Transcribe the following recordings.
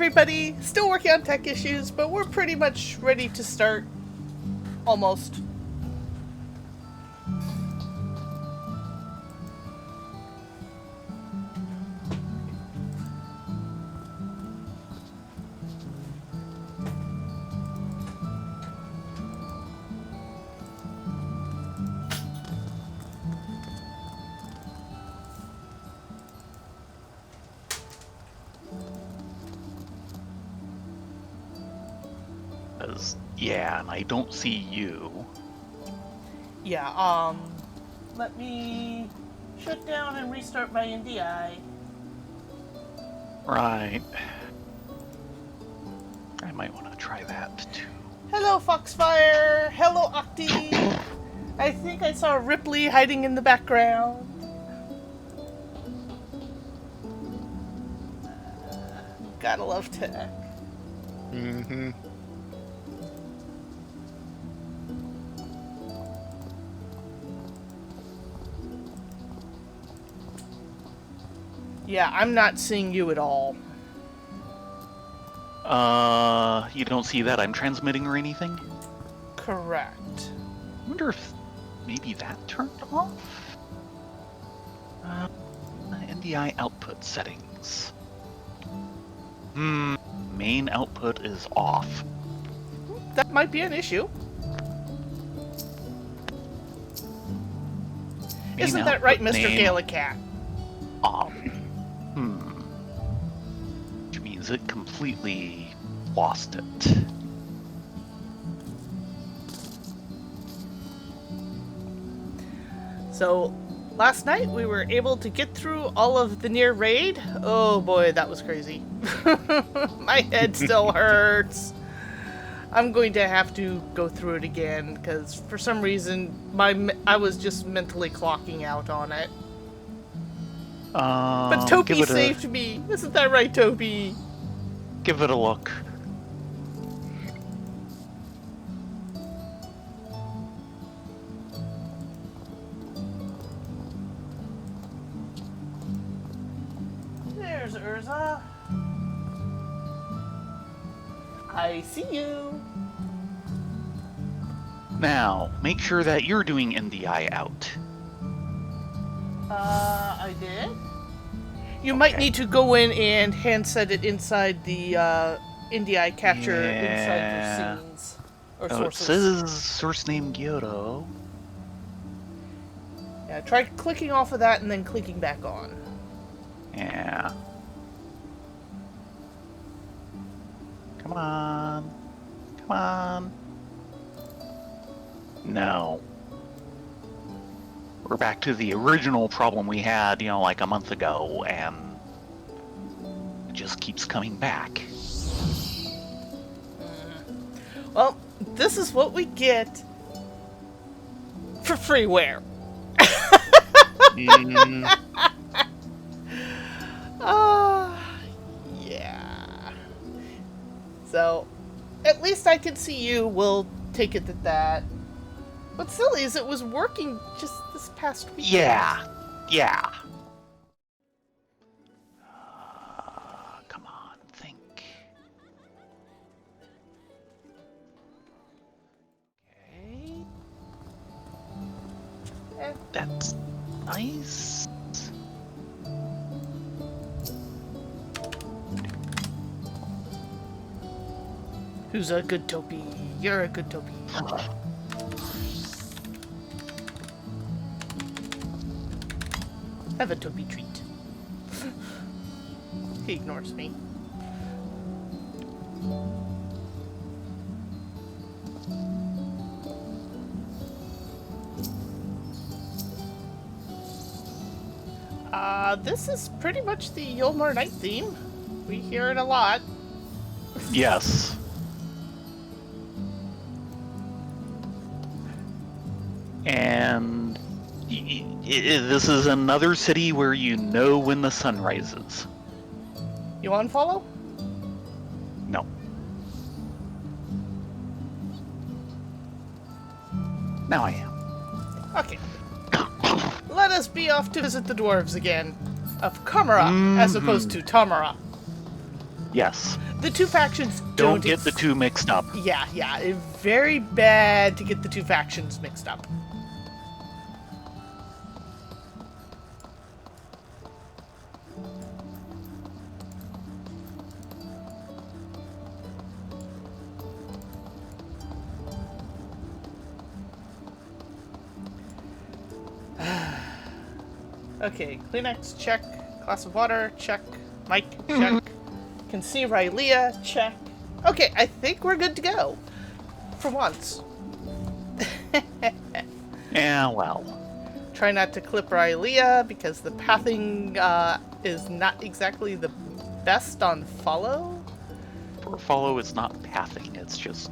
everybody. Still working on tech issues, but we're pretty much ready to start. Almost. Yeah, and I don't see you. Yeah, let me shut down and restart my NDI. Right. I might want to try that too. Hello, Foxfire. Hello, Octi. I think I saw Ripley hiding in the background. Gotta love tech. Mm-hmm. Yeah, I'm not seeing you at all. You don't see that I'm transmitting or anything? Correct. I wonder if maybe that turned off? NDI output settings. Main output is off. That might be an issue. Isn't that right, Mr. Galacat? Off. Which means it completely lost it. So, last night we were able to get through all of the NieR raid. Oh boy, that was crazy. My head still hurts. I'm going to have to go through it again, because for some reason I was just mentally clocking out on it. But Toby saved me! Isn't that right, Toby? Give it a look. There's Urza. I see you. Now, make sure that you're doing NDI out. I did. You might need to go in and hand set it inside the NDI capture inside your scenes or sources. It says source name Gyoro. Yeah, try clicking off of that and then clicking back on. Yeah. Come on. Come on. No. We're back to the original problem we had, like a month ago, and it just keeps coming back. Well, this is what we get for freeware. Yeah. So, at least I can see you. We'll take it at that. What's silly is it was working just this past week. Yeah. Come on, think. Okay. That's nice. Who's a good Toby? You're a good Toby. Have a Toby treat. He ignores me. This is pretty much the Yulmar Night theme. We hear it a lot. Yes. And this is another city where you know when the sun rises. You unfollow? No. Now I am. Okay. Let us be off to visit the dwarves again. Of Kamara, as opposed to Tamara. Yes. The two factions Don't get the two mixed up. Yeah, it's very bad to get the two factions mixed up. Okay, Kleenex, check. Glass of water, check. Mic, check. Can see Rylea, check. Okay, I think we're good to go. For once. Yeah, well. Try not to clip Rylea because the pathing is not exactly the best on follow. For follow, it's not pathing, it's just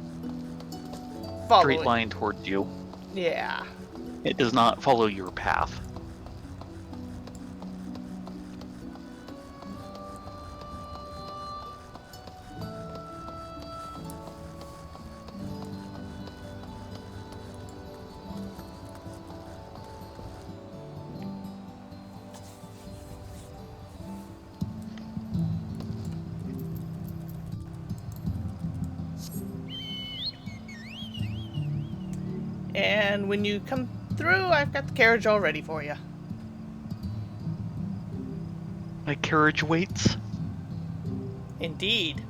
Following. straight line toward you. Yeah. It does not follow your path. And when you come through, I've got the carriage all ready for you. My carriage waits. Indeed.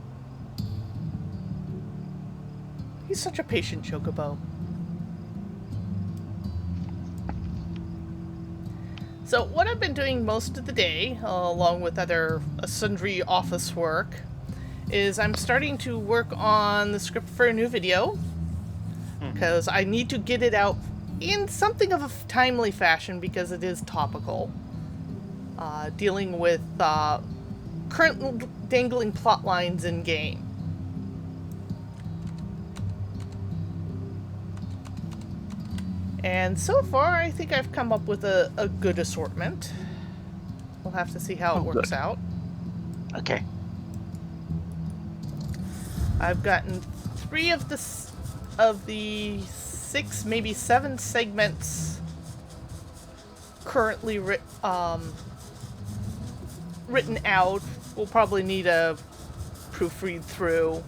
He's such a patient chocobo. So what I've been doing most of the day, along with other sundry office work, is I'm starting to work on the script for a new video. Because I need to get it out in something of a timely fashion because it is topical. Dealing with current dangling plot lines in game. And so far, I think I've come up with a good assortment. We'll have to see how it works out. Okay. I've gotten 3 of the 6, maybe 7 segments currently written out. We'll probably need a proofread through.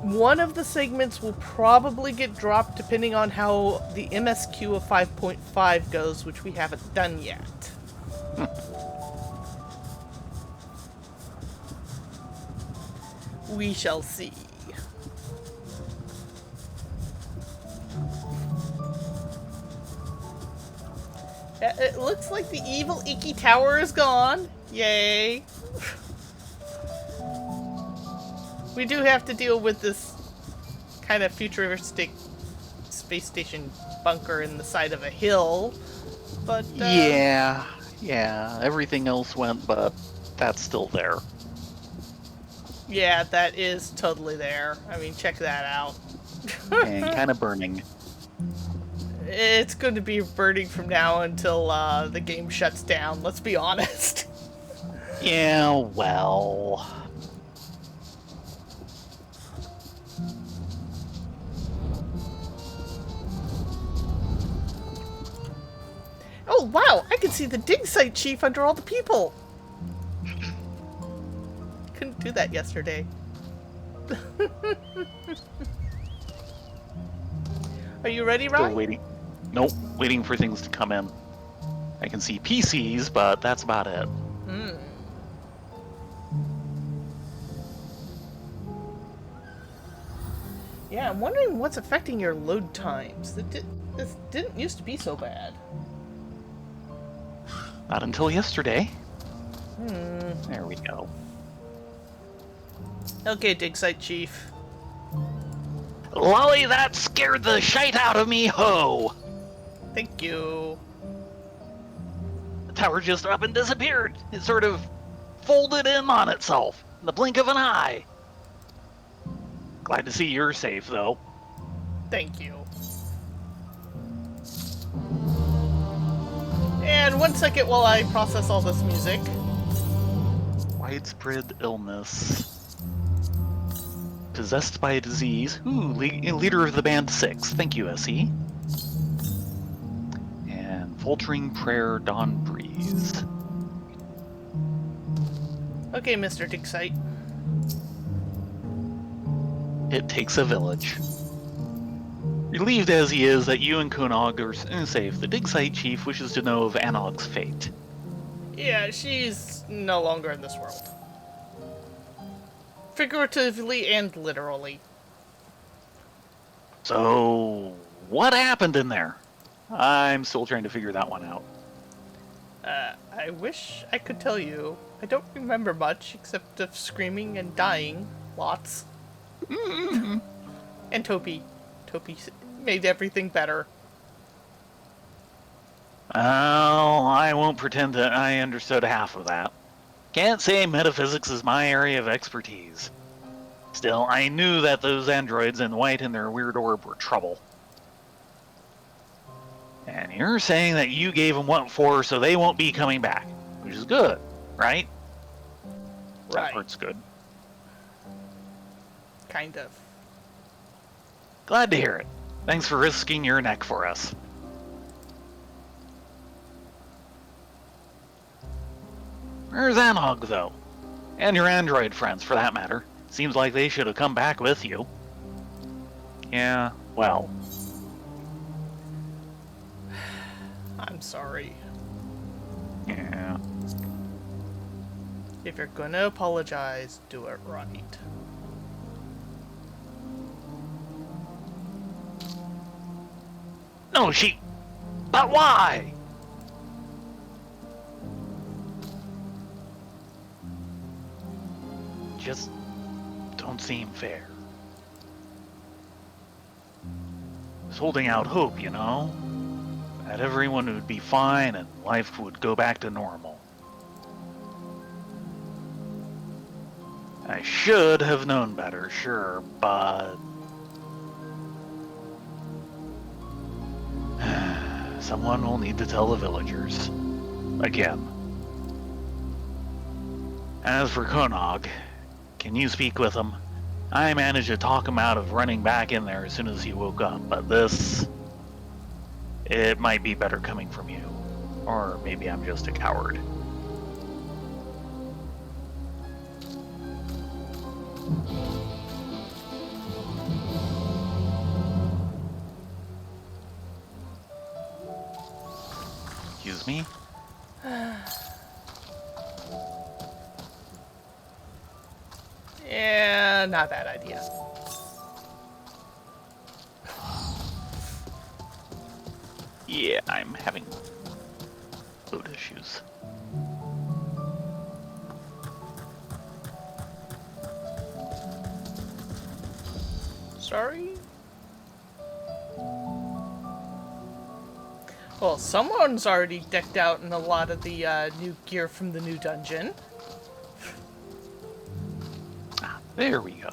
One of the segments will probably get dropped depending on how the MSQ of 5.5 goes, which we haven't done yet. We shall see. It looks like the evil Icky Tower is gone. Yay. We do have to deal with this kind of futuristic space station bunker in the side of a hill, but yeah, everything else went, but that's still there. Yeah, that is totally there. I mean, check that out. And kind of burning. It's going to be burning from now until the game shuts down, let's be honest. Yeah, well... Oh, wow! I can see the dig site chief under all the people! Couldn't do that yesterday. Are you ready, Ryan? Still waiting. Nope, waiting for things to come in. I can see PCs, but that's about it. Yeah, I'm wondering what's affecting your load times. This didn't used to be so bad. Not until yesterday. There we go. Okay, dig site chief. Lolly, that scared the shite out of me, ho! Thank you. The tower just up and disappeared. It sort of folded in on itself in the blink of an eye. Glad to see you're safe, though. Thank you. And 1 second while I process all this music. Widespread illness. Possessed by a disease. Ooh, leader of the band 6. Thank you, SE. And faltering prayer, dawn breeze. Okay, Mr. Dig Site. It takes a village. Relieved as he is that you and Kunog are safe, the dig site chief wishes to know of Anog's fate. Yeah, she's no longer in this world. Figuratively and literally. So, what happened in there? I'm still trying to figure that one out. I wish I could tell you. I don't remember much except of screaming and dying. Lots. And Topi. Topi made everything better. Well, I won't pretend that I understood half of that. Can't say metaphysics is my area of expertise. Still, I knew that those androids in white and their weird orb were trouble. And you're saying that you gave them what for, so they won't be coming back. Which is good, right? That Right. part's good. Kind of. Glad to hear it. Thanks for risking your neck for us. Where's Anog, though? And your android friends, for that matter. Seems like they should have come back with you. Yeah, well. I'm sorry. Yeah. If you're gonna apologize, do it right. No, but why? Just don't seem fair. Was holding out hope, you know? That everyone would be fine and life would go back to normal. I should have known better, sure, but... someone will need to tell the villagers. Again. As for Konog, can you speak with him? I managed to talk him out of running back in there as soon as he woke up, but this... it might be better coming from you. Or maybe I'm just a coward. Excuse me? Yeah, not a bad idea. Yeah, I'm having load issues. Sorry? Well, someone's already decked out in a lot of the new gear from the new dungeon. Ah, there we go.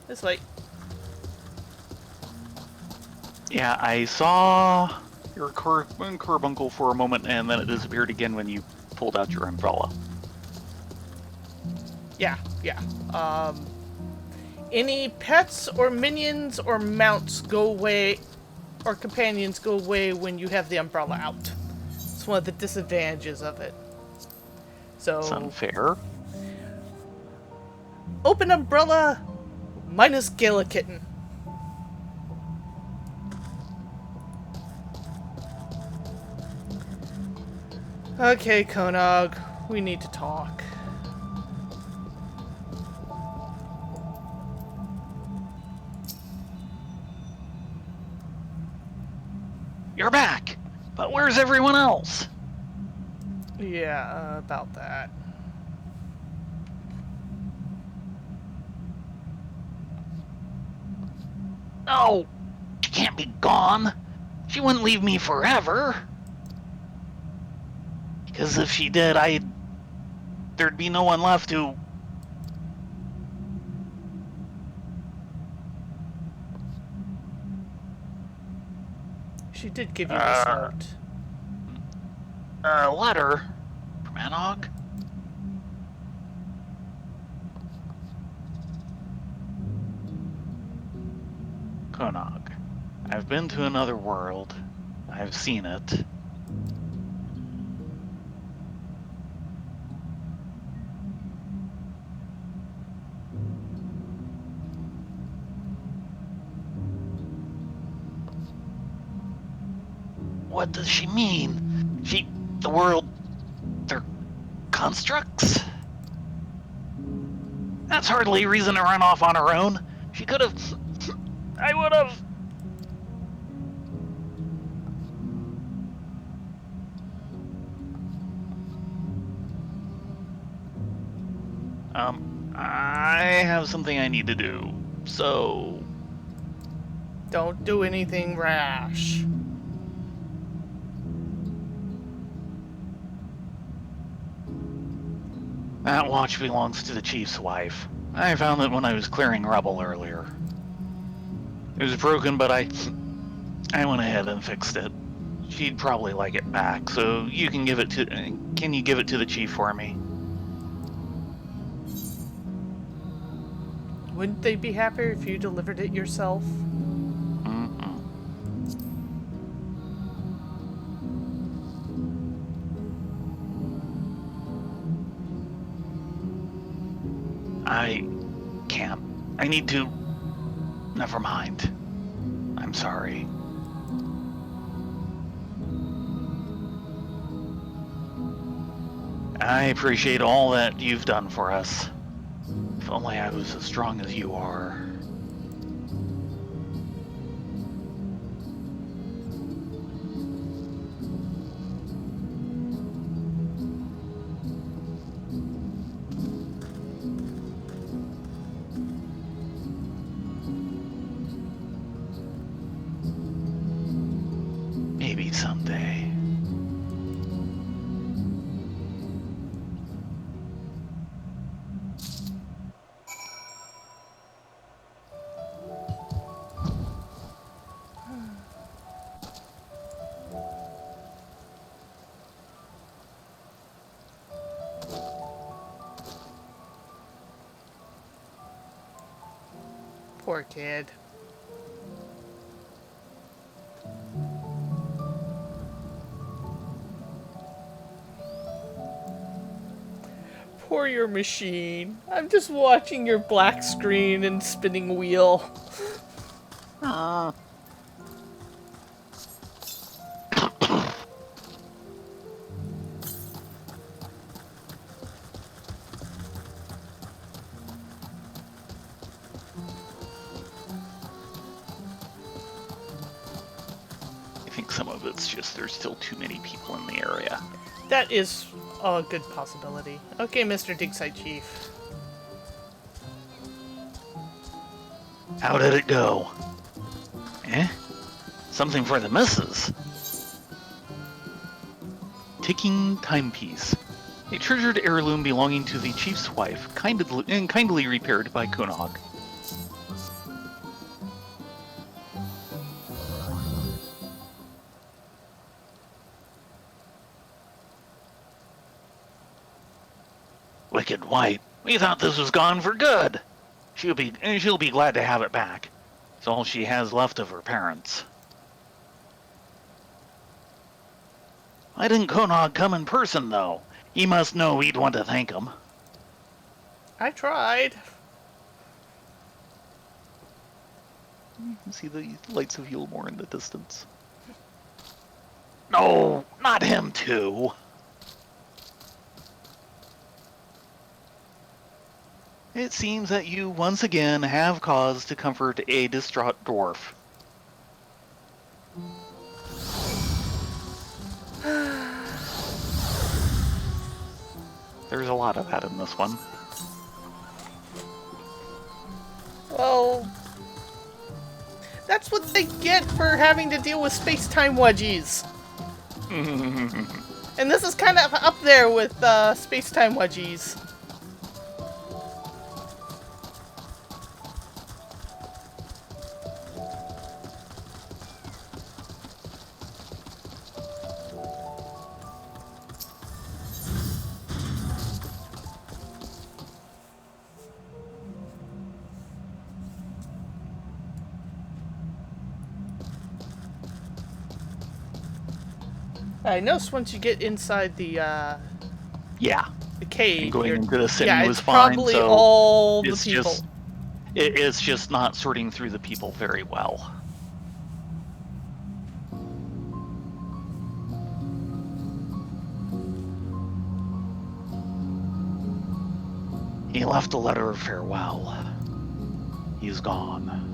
This way. Yeah, I saw your carbuncle for a moment, and then it disappeared again when you pulled out your umbrella. Yeah. Any pets or minions or mounts go away, or companions go away when you have the umbrella out. It's one of the disadvantages of it. So, It's unfair. open umbrella minus Gala Kitten. Okay, Konog, we need to talk. You're back! But where's everyone else? Yeah, about that. No! She can't be gone! She wouldn't leave me forever! Because if she did, there'd be no one left to... She did give you this note. A letter from Anog? Konog, I've been to another world. I've seen it. what does she mean? The world, they're constructs? That's hardly reason to run off on her own. She could have... I would have... I have something I need to do, so... Don't do anything rash. That watch belongs to the chief's wife. I found it when I was clearing rubble earlier. It was broken, but I went ahead and fixed it. She'd probably like it back, so you can give it to... Can you give it to the chief for me? Wouldn't they be happier if you delivered it yourself? I can't. I need to... Never mind. I'm sorry. I appreciate all that you've done for us. If only I was as strong as you are. Maybe someday. Poor kid. Poor your machine. I'm just watching your black screen and spinning wheel. I think some of it's just there's still too many people in the area. That is a good possibility. Okay, Mr. Digsite Chief. How did it go? Eh? Something for the missus. Ticking timepiece. A treasured heirloom belonging to the chief's wife, kindly repaired by Kunog. Wicked White. We thought this was gone for good. She'll be glad to have it back. It's all she has left of her parents. Why didn't Konog come in person, though? He must know we'd want to thank him. I tried. You can see the lights of Yulmore in the distance. No, not him too. It seems that you once again have cause to comfort a distraught dwarf. There's a lot of that in this one. Well, that's what they get for having to deal with space-time wedgies. And this is kind of up there with space-time wedgies. I noticed once you get inside the Yeah. the cave, And going you're- into the city yeah, was it's fine, probably so all the it's people. just it's just not sorting through the people very well. He left a letter of farewell. He's gone.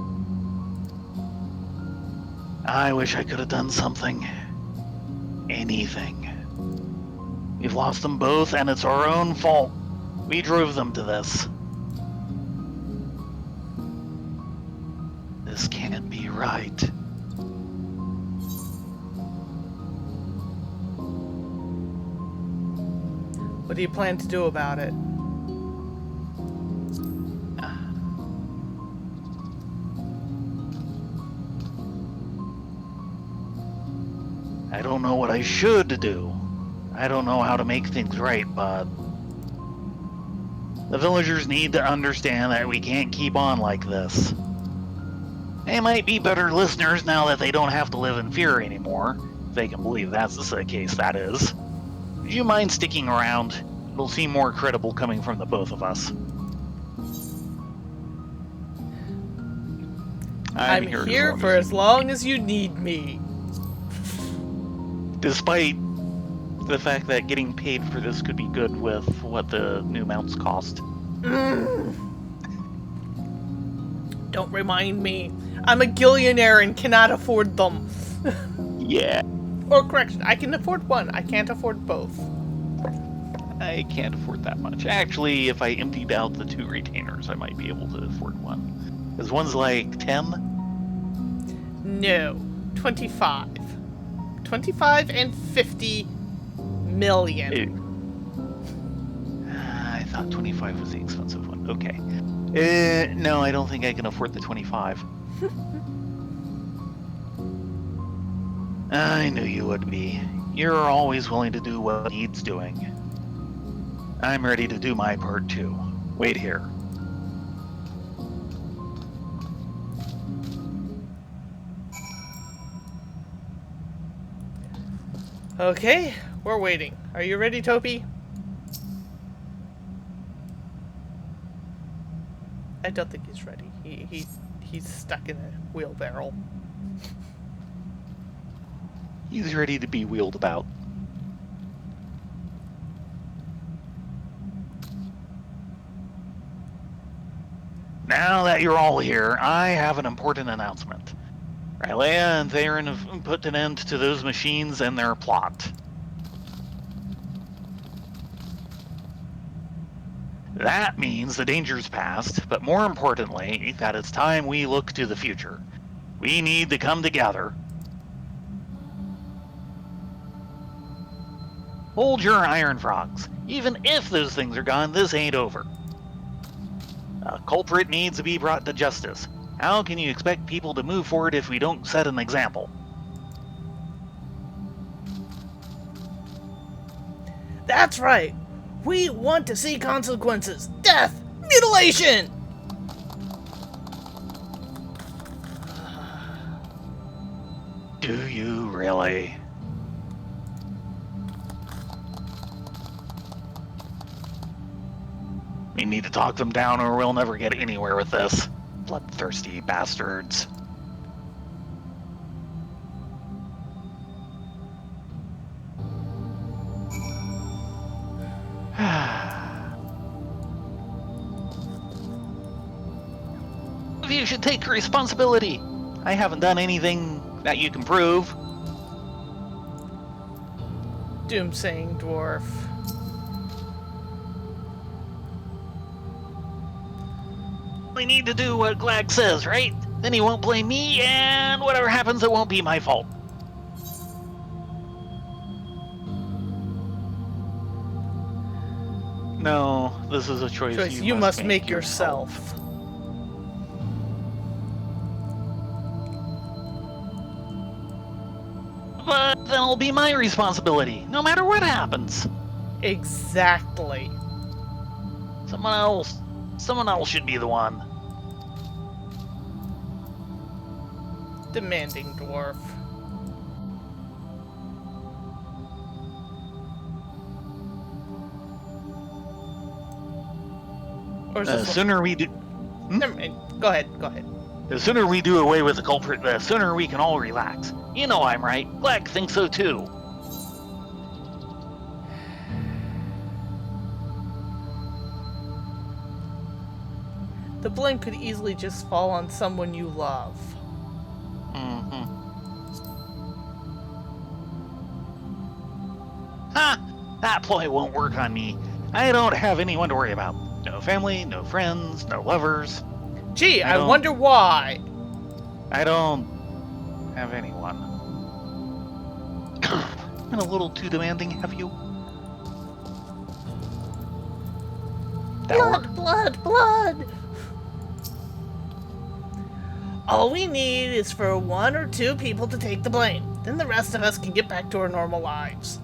I wish I could have done something. Anything. We've lost them both, and it's our own fault. We drove them to this. This can't be right. What do you plan to do about it? I don't know what I should do. I don't know how to make things right, but the villagers need to understand that we can't keep on like this. They might be better listeners now that they don't have to live in fear anymore. If they can believe that's the case, that is. Would you mind sticking around? It'll seem more credible coming from the both of us. I'm here for as long as you need me. Despite the fact that getting paid for this could be good with what the new mounts cost. Don't remind me. I'm a gillionaire and cannot afford them. Yeah. Or correction, I can afford one. I can't afford both. I can't afford that much. Actually, if I emptied out the 2 retainers, I might be able to afford one. Because one's like 10? No. 25. 25 and 50 million. I thought 25 was the expensive one. Okay. No, I don't think I can afford the 25. I knew you would be. You're always willing to do what needs doing. I'm ready to do my part too. Wait here. Okay, we're waiting. Are you ready, Topi? I don't think he's ready. He's stuck in a wheelbarrow. He's ready to be wheeled about. Now that you're all here, I have an important announcement. Rylea and Thayrin have put an end to those machines and their plot. That means the danger's past, but more importantly, that it's time we look to the future. We need to come together. Hold your iron frogs. Even if those things are gone, this ain't over. A culprit needs to be brought to justice. How can you expect people to move forward if we don't set an example? That's right. We want to see consequences. Death! Mutilation! Do you really? We need to talk them down or we'll never get anywhere with this. Bloodthirsty bastards. You should take responsibility. I haven't done anything that you can prove. Doomsaying dwarf. We need to do what Glag says, right? Then he won't blame me, and whatever happens, it won't be my fault. No, this is a choice You must make yourself. But then it'll be my responsibility, no matter what happens. Exactly. Someone else should be the one. Demanding dwarf. Or is The this sooner we do... Never mind. Go ahead. The sooner we do away with the culprit, the sooner we can all relax. You know I'm right. Glag thinks so too. The blame could easily just fall on someone you love. Mm-hmm. Ha! That ploy won't work on me. I don't have anyone to worry about. No family, no friends, no lovers. Gee, I wonder why. I don't have anyone. Been a little too demanding, have you? Blood, blood, blood! All we need is for 1 or 2 people to take the blame. Then the rest of us can get back to our normal lives.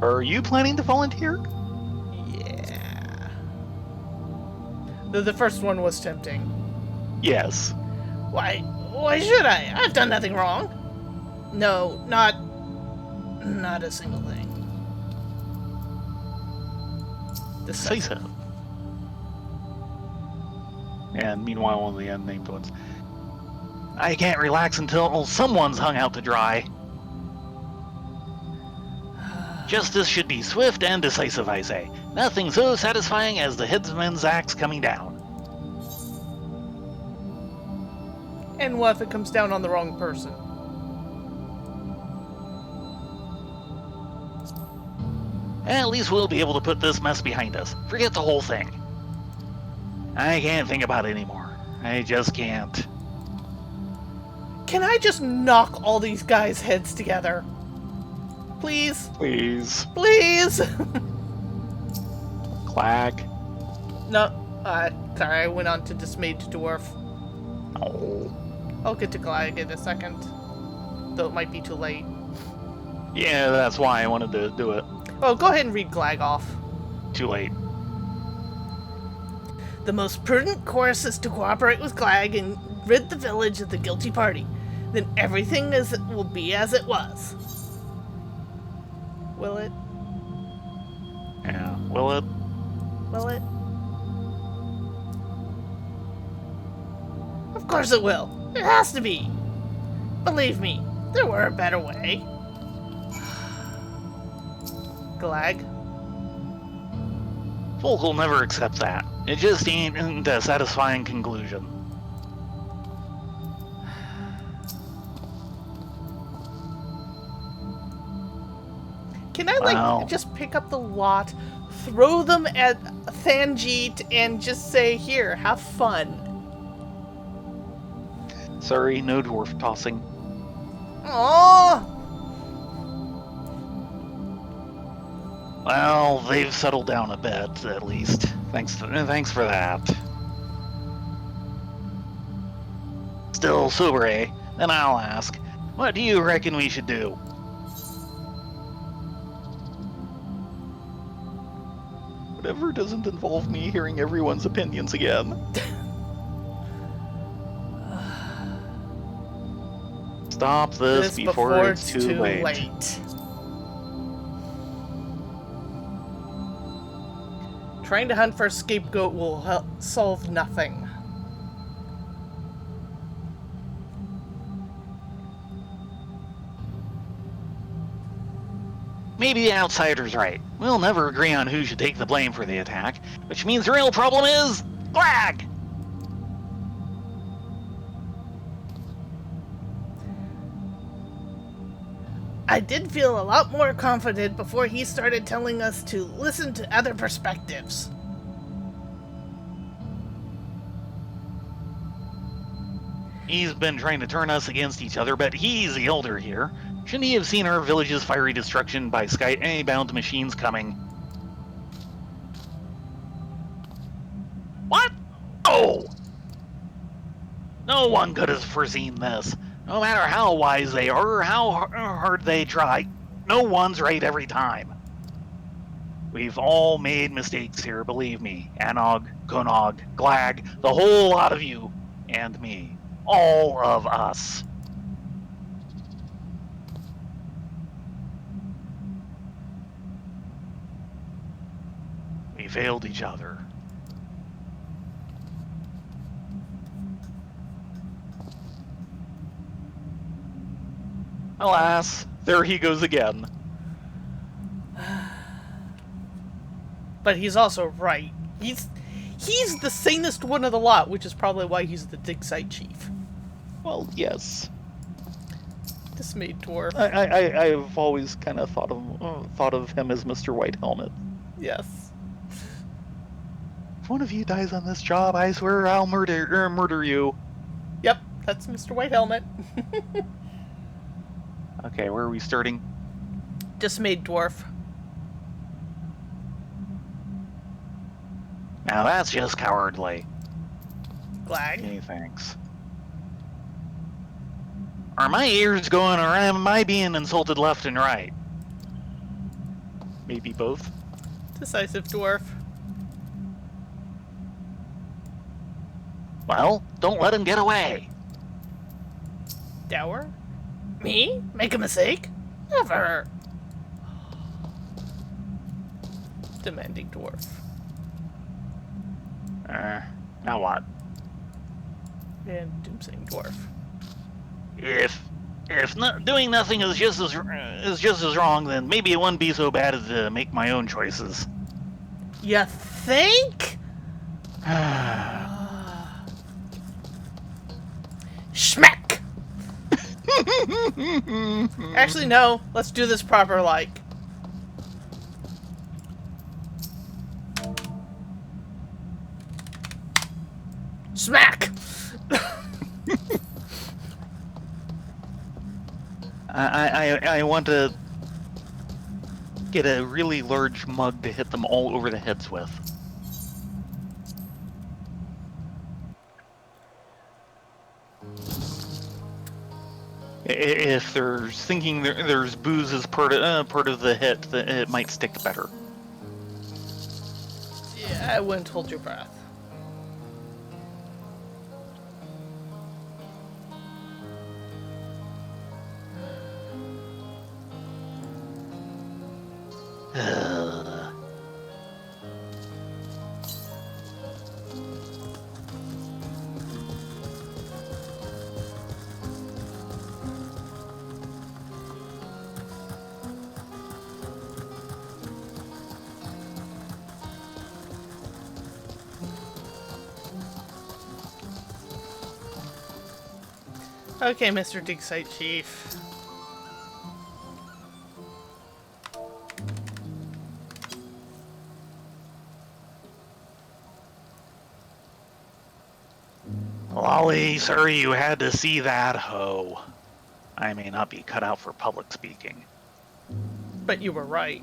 Are you planning to volunteer? Yeah. Though the first one was tempting. Yes. Why should I? I've done nothing wrong. No, not a single thing. Say so. And meanwhile, on the unnamed ones, I can't relax until someone's hung out to dry. Justice should be swift and decisive, I say. Nothing so satisfying as the headsman's axe coming down. And what if it comes down on the wrong person? At least we'll be able to put this mess behind us. Forget the whole thing. I can't think about it anymore. I just can't. Can I just knock all these guys' heads together? Please? Please. Please! Clag. No, sorry, I went on to Dismayed Dwarf. Oh. I'll get to Glag in a second. Though it might be too late. Yeah, that's why I wanted to do it. Oh, go ahead and read Glag off. Too late. The most prudent course is to cooperate with Glag and rid the village of the guilty party. Then everything will be as it was. Will it? Yeah, will it? Will it? Of course it will. It has to be. Believe me, there were a better way. Glag? Folk will never accept that. It just ain't a satisfying conclusion. Can I, just pick up the lot, throw them at Thanjeet, and just say, here, have fun? Sorry, no dwarf tossing. Aww! Well, they've settled down a bit, at least. Thanks for that. Still sober, eh? Then I'll ask, what do you reckon we should do? Whatever doesn't involve me hearing everyone's opinions again. Stop this before it's too late. Trying to hunt for a scapegoat will solve nothing. Maybe the outsider's right. We'll never agree on who should take the blame for the attack, which means the real problem is Glag! I did feel a lot more confident before he started telling us to listen to other perspectives. He's been trying to turn us against each other, but he's the elder here. Shouldn't he have seen our village's fiery destruction by sky-bound machines coming? What? Oh! No one could have foreseen this. No matter how wise they are or how hard they try, no one's right every time. We've all made mistakes here, believe me. Anog, Konog, Glag, the whole lot of you, and me. All of us. We failed each other. Alas, there he goes again. But he's also right. He's the sanest one of the lot, which is probably why he's the dig site chief. Well, yes. Dismayed dwarf. I've always kind of thought of him as Mr. White Helmet. Yes. If one of you dies on this job, I swear I'll murder you. Yep, that's Mr. White Helmet. Okay, where are we starting? Dismayed dwarf. Now that's just cowardly. Glag. Okay, thanks. Are my ears going, or am I being insulted left and right? Maybe both. Decisive dwarf. Well, don't let him get away. Dour. Me? Make a mistake? Never. Demanding dwarf. Now what? And doomsaying dwarf. If doing nothing is just as wrong, then maybe it wouldn't be so bad as to make my own choices. You think? Schmeck! Actually, no. Let's do this proper, like. Smack! I want to get a really large mug to hit them all over the heads with. If there's thinking there's booze as part of the hit, it might stick better. Yeah, I wouldn't hold your breath. Okay, Mr. Dig Site Chief. Lolly, sorry you had to see that hoe. I may not be cut out for public speaking. But you were right.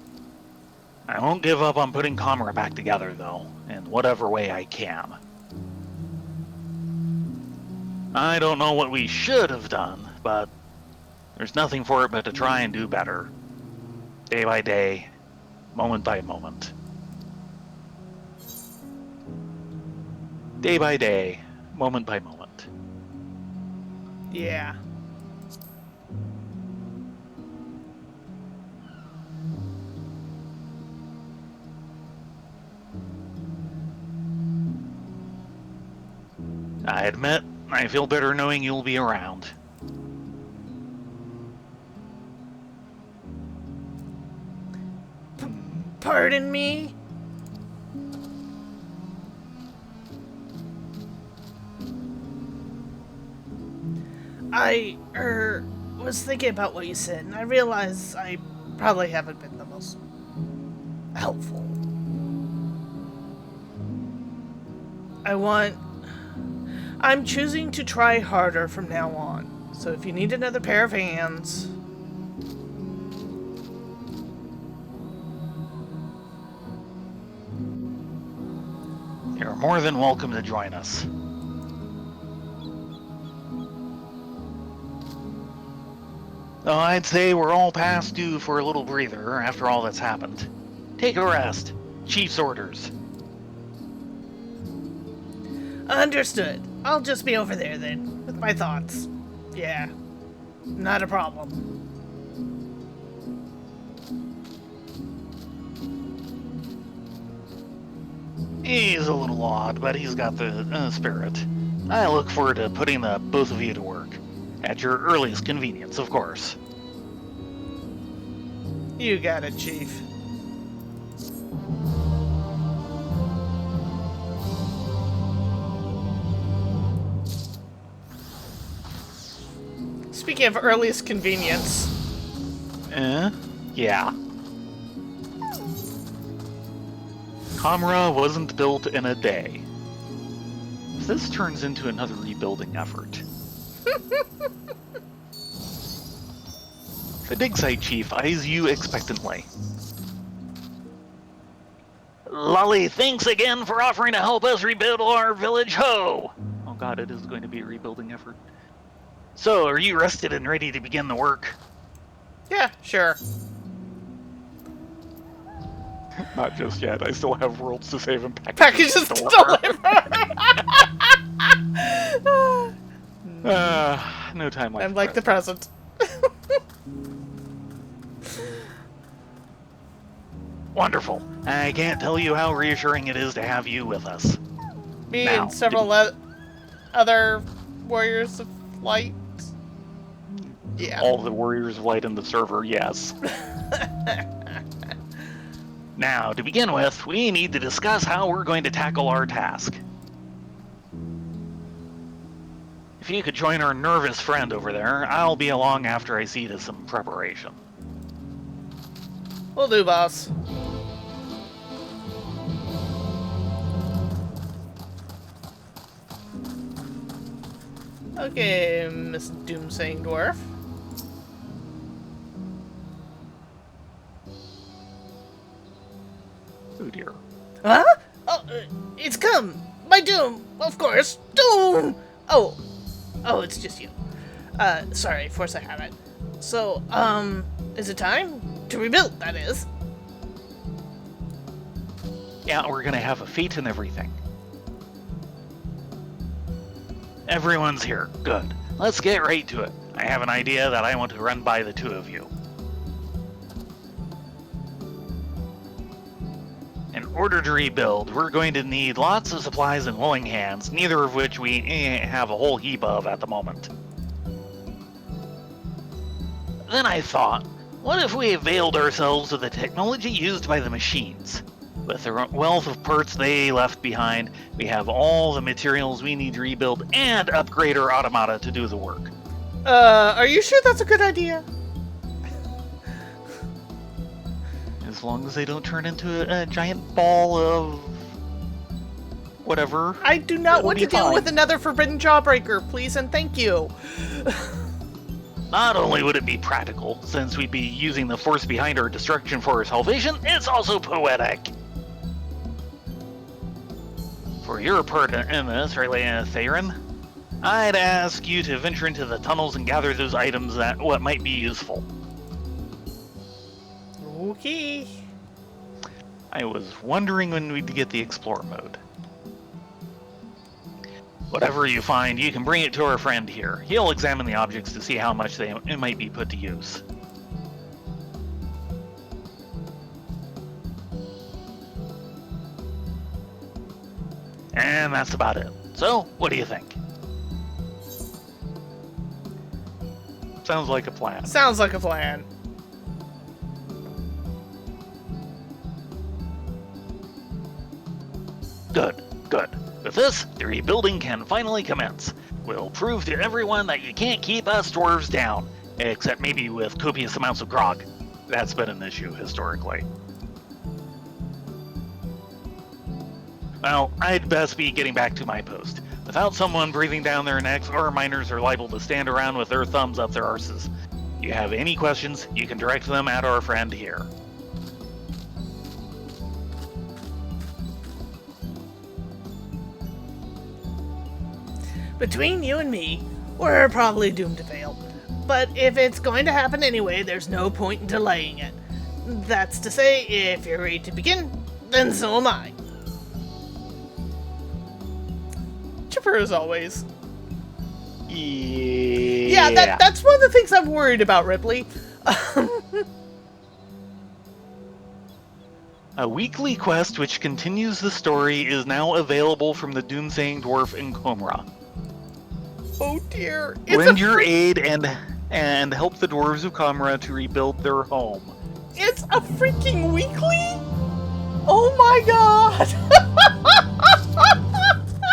I won't give up on putting Comra back together, though, in whatever way I can. I don't know what we should have done, but there's nothing for it but to try and do better. Day by day, moment by moment. Day by day, moment by moment. Yeah. I admit, I feel better knowing you'll be around. Pardon me? I, was thinking about what you said, and I realized I probably haven't been the most helpful. I'm choosing to try harder from now on. So if you need another pair of hands... You're more than welcome to join us. Though I'd say we're all past due for a little breather after all that's happened. Take a rest. Chief's orders. Understood. I'll just be over there then, with my thoughts. Yeah, not a problem. He's a little odd, but he's got the spirit. I look forward to putting the both of you to work. At your earliest convenience, of course. You got it, Chief. Speaking of earliest convenience. Yeah. Comra wasn't built in a day. This turns into another rebuilding effort. The dig site chief eyes you expectantly. Lolly, thanks again for offering to help us rebuild our village ho! Oh god, it is going to be a rebuilding effort. So, are you rested and ready to begin the work? Yeah, sure. Not just yet. I still have worlds to save and Packages to deliver! No time like I'm like the present. Wonderful. I can't tell you how reassuring it is to have you with us. Me Now, and several other warriors of light. Yeah. All the warriors of light in the server, yes. Now, to begin with, we need to discuss how we're going to tackle our task. If you could join our nervous friend over there, I'll be along after I see to some preparation. Will do, boss. Okay, Miss Doomsaying Dwarf. Oh dear. Huh? Oh, it's come! My Doom! Of course! Doom! Oh, it's just you. Sorry, force I have it. So, is it time? To rebuild, that is. Yeah, we're gonna have a feat and everything. Everyone's here. Good. Let's get right to it. I have an idea that I want to run by the two of you. In order to rebuild, we're going to need lots of supplies and willing hands, neither of which we have a whole heap of at the moment. Then I thought, what if we availed ourselves of the technology used by the machines? With the wealth of parts they left behind, we have all the materials we need to rebuild and upgrade our automata to do the work. Are you sure that's a good idea? As long as they don't turn into a giant ball of whatever. I do not it'll want be to deal fine. with another forbidden jawbreaker, please and thank you. Not only would it be practical, since we'd be using the force behind our destruction for our salvation, it's also poetic. For your part in this, Rylea and Thayrin, I'd ask you to venture into the tunnels and gather those items that what might be useful. Okay. I was wondering when we'd get the Explorer mode. Whatever you find, you can bring it to our friend here. He'll examine the objects to see how much it might be put to use. And that's about it. So, what do you think? Sounds like a plan. Sounds like a plan. Good, good. With this, the rebuilding can finally commence. We'll prove to everyone that you can't keep us dwarves down, except maybe with copious amounts of grog. That's been an issue historically. Well, I'd best be getting back to my post. Without someone breathing down their necks, our miners are liable to stand around with their thumbs up their arses. If you have any questions, you can direct them at our friend here. Between you and me, we're probably doomed to fail. But if it's going to happen anyway, there's no point in delaying it. That's to say, if you're ready to begin, then so am I. Chipper as always. Yeah, that's one of the things I'm worried about, Ripley. A weekly quest which continues the story is now available from the Doomsaying Dwarf in Comra. Oh dear. Lend your aid and help the dwarves of Comra to rebuild their home. It's a freaking weekly? Oh my god!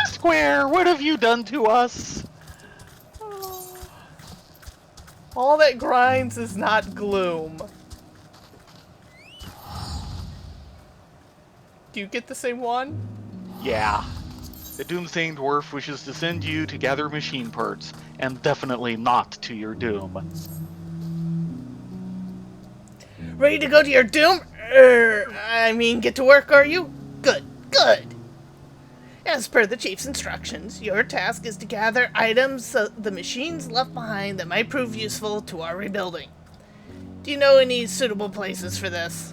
Square, what have you done to us? All that grinds is not gloom. Do you get the same one? Yeah. The Doomsaying Dwarf wishes to send you to gather machine parts, and definitely not to your doom. Ready to go to your doom? I mean, get to work, are you? Good, good. As per the chief's instructions, your task is to gather items the machines left behind that might prove useful to our rebuilding. Do you know any suitable places for this?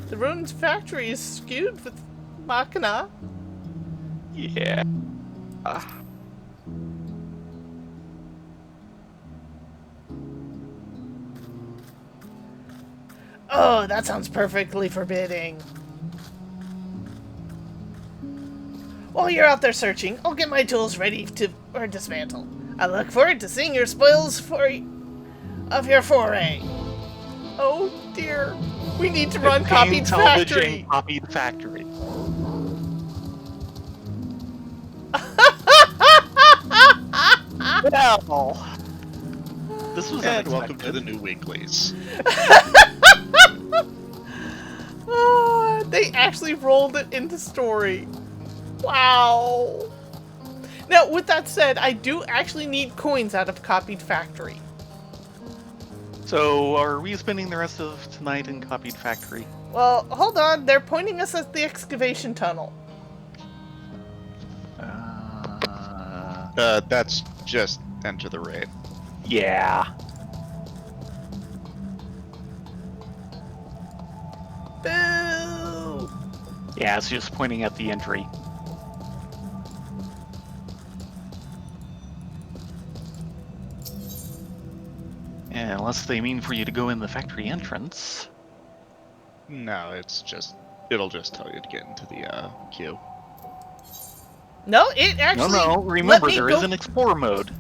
The ruins factory is skewed with machina. Yeah. Oh, that sounds perfectly forbidding. While you're out there searching, I'll get my tools ready to dismantle. I look forward to seeing your spoils of your foray. Oh dear, we need to run Copied Factory. Copied Factory. Well, this was And unexpected. welcome to the new weeklies. Oh, they actually rolled it into story. Wow. Now, with that said, I do actually need coins out of Copied Factory. So, are we spending the rest of tonight in Copied Factory? Well, hold on. They're pointing us at the excavation tunnel. That's just enter the raid. Yeah. Boo! Yeah, it's just pointing at the entry. And unless they mean for you to go in the factory entrance. No, it'll just tell you to get into the queue. No, it actually... No, remember, there is an explore mode.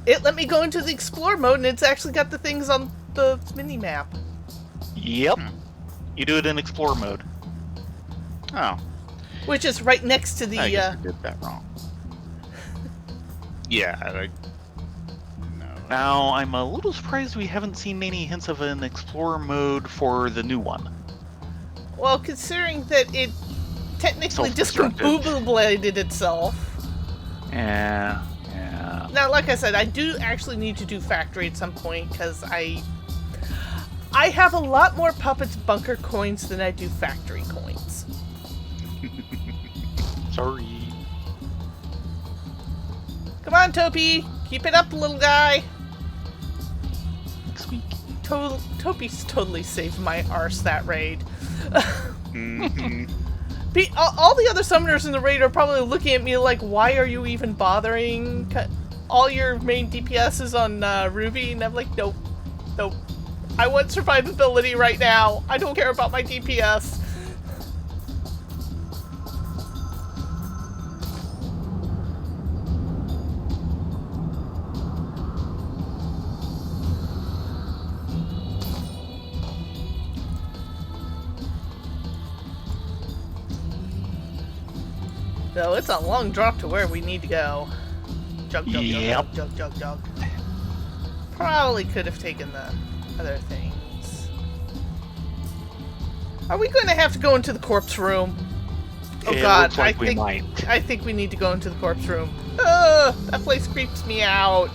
It let me go into the explore mode, and it's actually got the things on the mini-map. Yep. You do it in explore mode. Oh, Which is right next to the... I guess I did that wrong. Yeah, no. Now, I'm a little surprised we haven't seen any hints of an explorer mode for the new one. Well, considering that it technically Self-destructed. discombobulated itself. Yeah. Now, like I said, I do actually need to do factory at some point, because I have a lot more Puppets Bunker coins than I do factory coins. Sorry. Come on, Topi! Keep it up, little guy! Next week. Topi's totally saved my arse that raid. Mhm. All the other summoners in the raid are probably looking at me like, why are you even bothering? All your main DPS is on Ruby, and I'm like, nope. I want survivability right now. I don't care about my DPS. So it's a long drop to where we need to go. Jug. Probably could have taken the other things. Are we going to have to go into the corpse room? Oh It god, looks like we might. I think we need to go into the corpse room. That place creeps me out.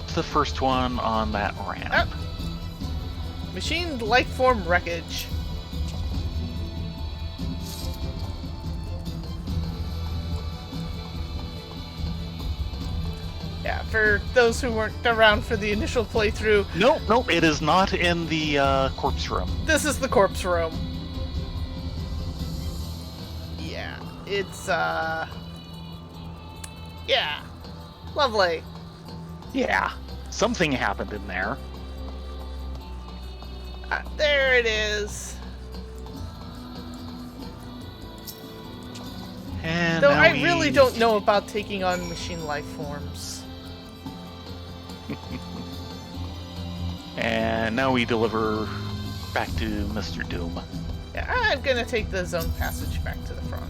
It's the first one on that ramp. Machined life form wreckage. Yeah, for those who weren't around for the initial playthrough, Nope, it is not in the corpse room. this is the corpse room. Yeah, it's, yeah, lovely. Yeah, something happened in there. There it is. And Though now I we- really don't know about taking on machine life forms. And now we deliver back to Mr. Doom. Yeah, I'm gonna take the zone passage back to the front.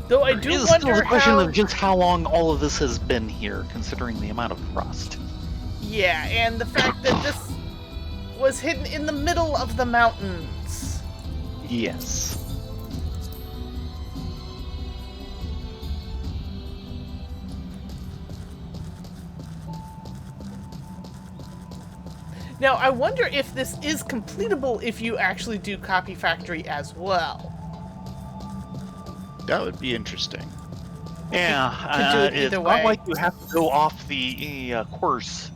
Though I There do is still wonder the question how... of just how long all of this has been here, considering the amount of rust. Yeah, and the fact that this was hidden in the middle of the mountains. Yes. Now, I wonder if this is completable if you actually do Copy Factory as well. That would be interesting. Yeah, Could do it it's either not way. like you have to go off the course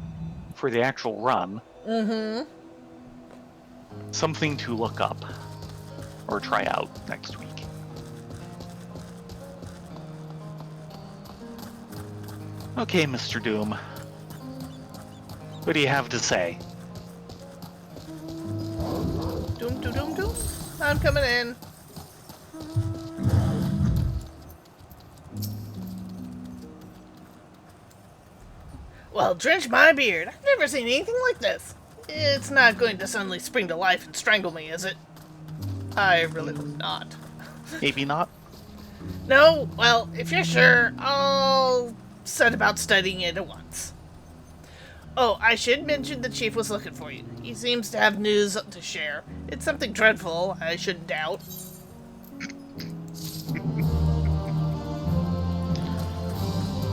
for the actual run. Mm-hmm. Something to look up or try out next week. Okay, Mr. Doom. What do you have to say? Doom, doom, doom, doom. I'm coming in. Well, drench my beard. I've never seen anything like this. It's not going to suddenly spring to life and strangle me, is it? I really hope not. Maybe not. No? Well, if you're sure, I'll set about studying it at once. Oh, I should mention the chief was looking for you. He seems to have news to share. It's something dreadful, I shouldn't doubt.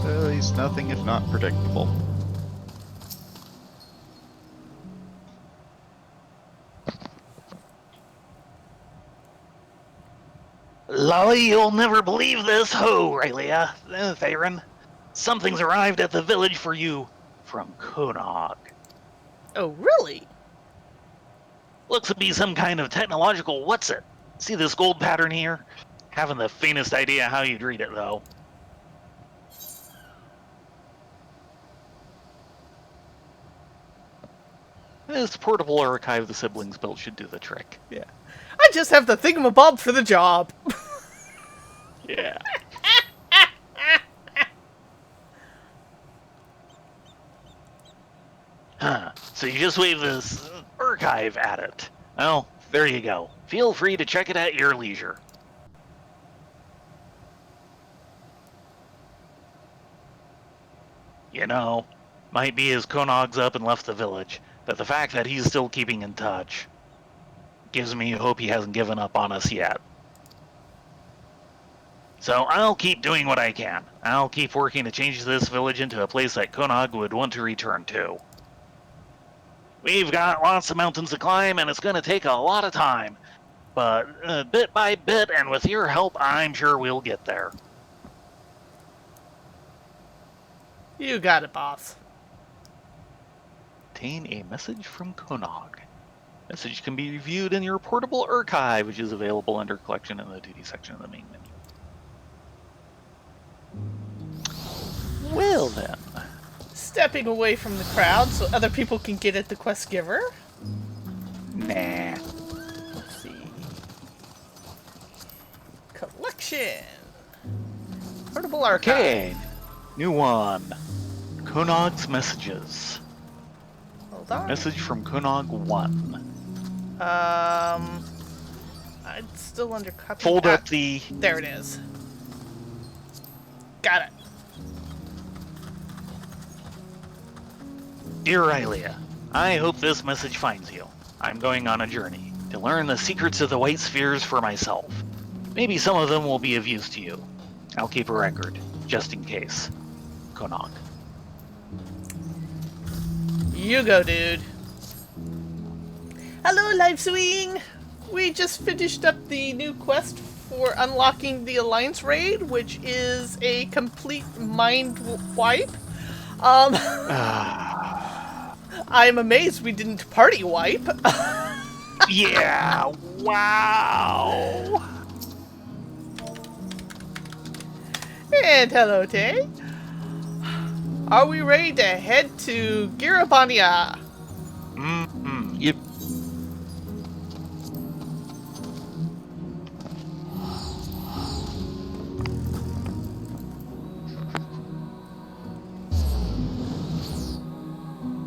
At least nothing if not predictable. Lolly, you'll never believe this. Ho, Rylea. Thayrin. Something's arrived at the village for you from Konog. Oh, really? Looks to be some kind of technological what's-it. See this gold pattern here? Haven't the faintest idea how you'd read it, though. This portable archive the siblings built should do the trick. Yeah. I just have the thingamabob for the job. Yeah. Huh. So you just wave this archive at it. Well, there you go. Feel free to check it at your leisure. You know, might be his Konog's up and left the village, but the fact that he's still keeping in touch gives me hope he hasn't given up on us yet. So I'll keep doing what I can. I'll keep working to change this village into a place that Konog would want to return to. We've got lots of mountains to climb, and it's going to take a lot of time. But bit by bit, and with your help, I'm sure we'll get there. You got it, boss. Obtain a message from Konog. Message can be reviewed in your portable archive, which is available under Collection in the Duty section of the main menu. Well then. Stepping away from the crowd so other people can get at the quest giver. Nah. Let's see. Collection. Portable archive. Okay. New one. Konog's messages. Hold on. Message from Konog 1. It's still under copy. Fold up the... There it is. Got it. Dear Rylea, I hope this message finds you. I'm going on a journey to learn the secrets of the White Spheres for myself. Maybe some of them will be of use to you. I'll keep a record, just in case. Konog. You go, dude. Hello, Life Swing! We just finished up the new quest for unlocking the Alliance raid, which is a complete mind wipe. I'm amazed we didn't party wipe. Yeah, wow! And hello, Tay. Are we ready to head to Girabania? Yep.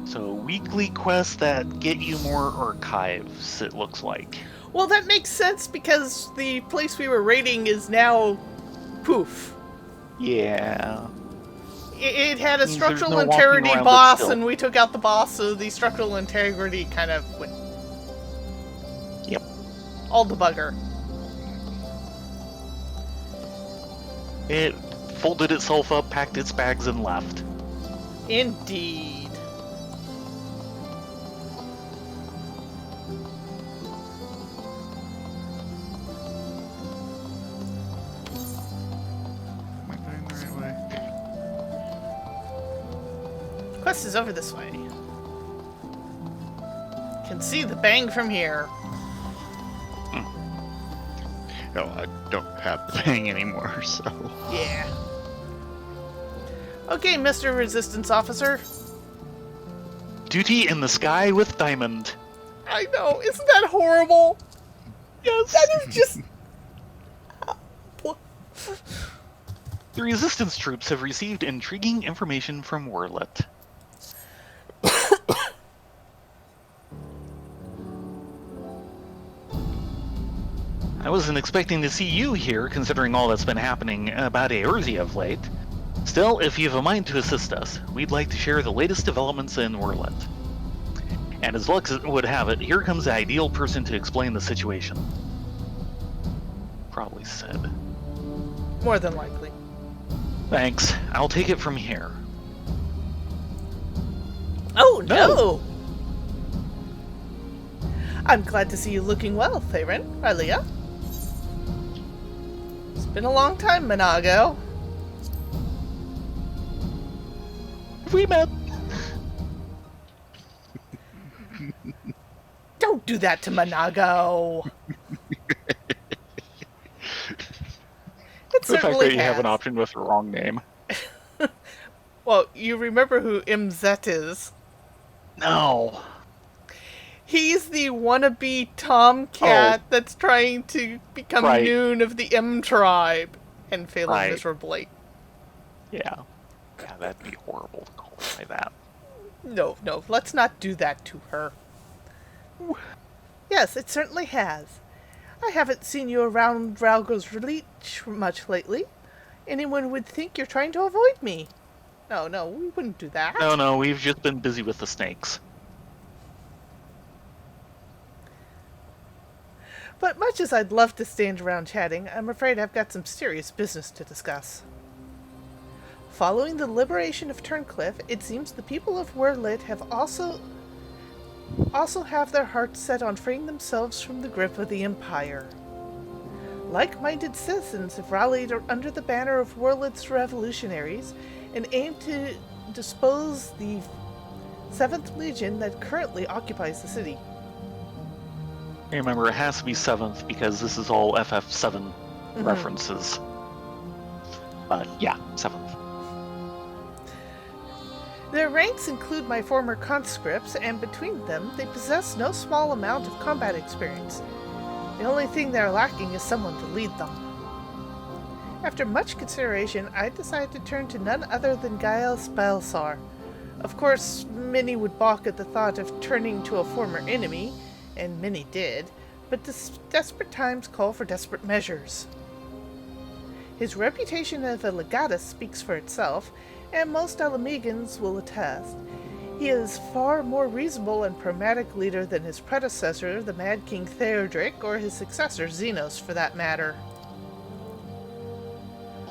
So, weekly quests that get you more archives, it looks like. Well, that makes sense because the place we were raiding is now poof. Yeah. It had a Means there's structural no walking integrity around it boss, still. and we took out the boss, so the structural integrity kind of went Yep. all the bugger. It folded itself up, packed its bags, and left. Indeed. Am I going the right way? Quest is over this way. Can see the bang from here. No, I don't have the thing anymore, so. Yeah. Okay, Mr. Resistance Officer. Duty in the sky with Diamond. I know, isn't that horrible? Yes. That is just... The resistance troops have received intriguing information from Werlet. I wasn't expecting to see you here, considering all that's been happening about Eorzea of late. Still, if you have a mind to assist us, we'd like to share the latest developments in Werlet. And as luck would have it, here comes the ideal person to explain the situation. Probably said. More than likely. Thanks. I'll take it from here. Oh, no! I'm glad to see you looking well, Thayrin, Rylea. It's been a long time, Monago. Have we met? Don't do that to Monago. It The fact certainly that you have an has. option with the wrong name. Well, you remember who Imzet is. No. He's the wannabe tomcat that's trying to become Right. Noon of the M tribe and failing Right. miserably. Yeah. Yeah, that'd be horrible to call her by that. No, let's not do that to her. Yes, it certainly has. I haven't seen you around Ralgo's Reach much lately. Anyone would think you're trying to avoid me. No, we wouldn't do that. No, we've just been busy with the snakes. But much as I'd love to stand around chatting, I'm afraid I've got some serious business to discuss. Following the liberation of Turncliffe, it seems the people of Werlet have also have their hearts set on freeing themselves from the grip of the Empire. Like-minded citizens have rallied under the banner of Werlet's revolutionaries and aim to dispose the 7th Legion that currently occupies the city. Remember, it has to be 7th because this is all FF7 references. But yeah, 7th. Their ranks include my former conscripts, and between them, they possess no small amount of combat experience. The only thing they're lacking is someone to lead them. After much consideration, I decided to turn to none other than Gael Spelsar. Of course, many would balk at the thought of turning to a former enemy, and many did, but desperate times call for desperate measures. His reputation as a legatus speaks for itself, and most Alamegans will attest. He is far more reasonable and pragmatic leader than his predecessor, the Mad King Theodric, or his successor, Xenos, for that matter.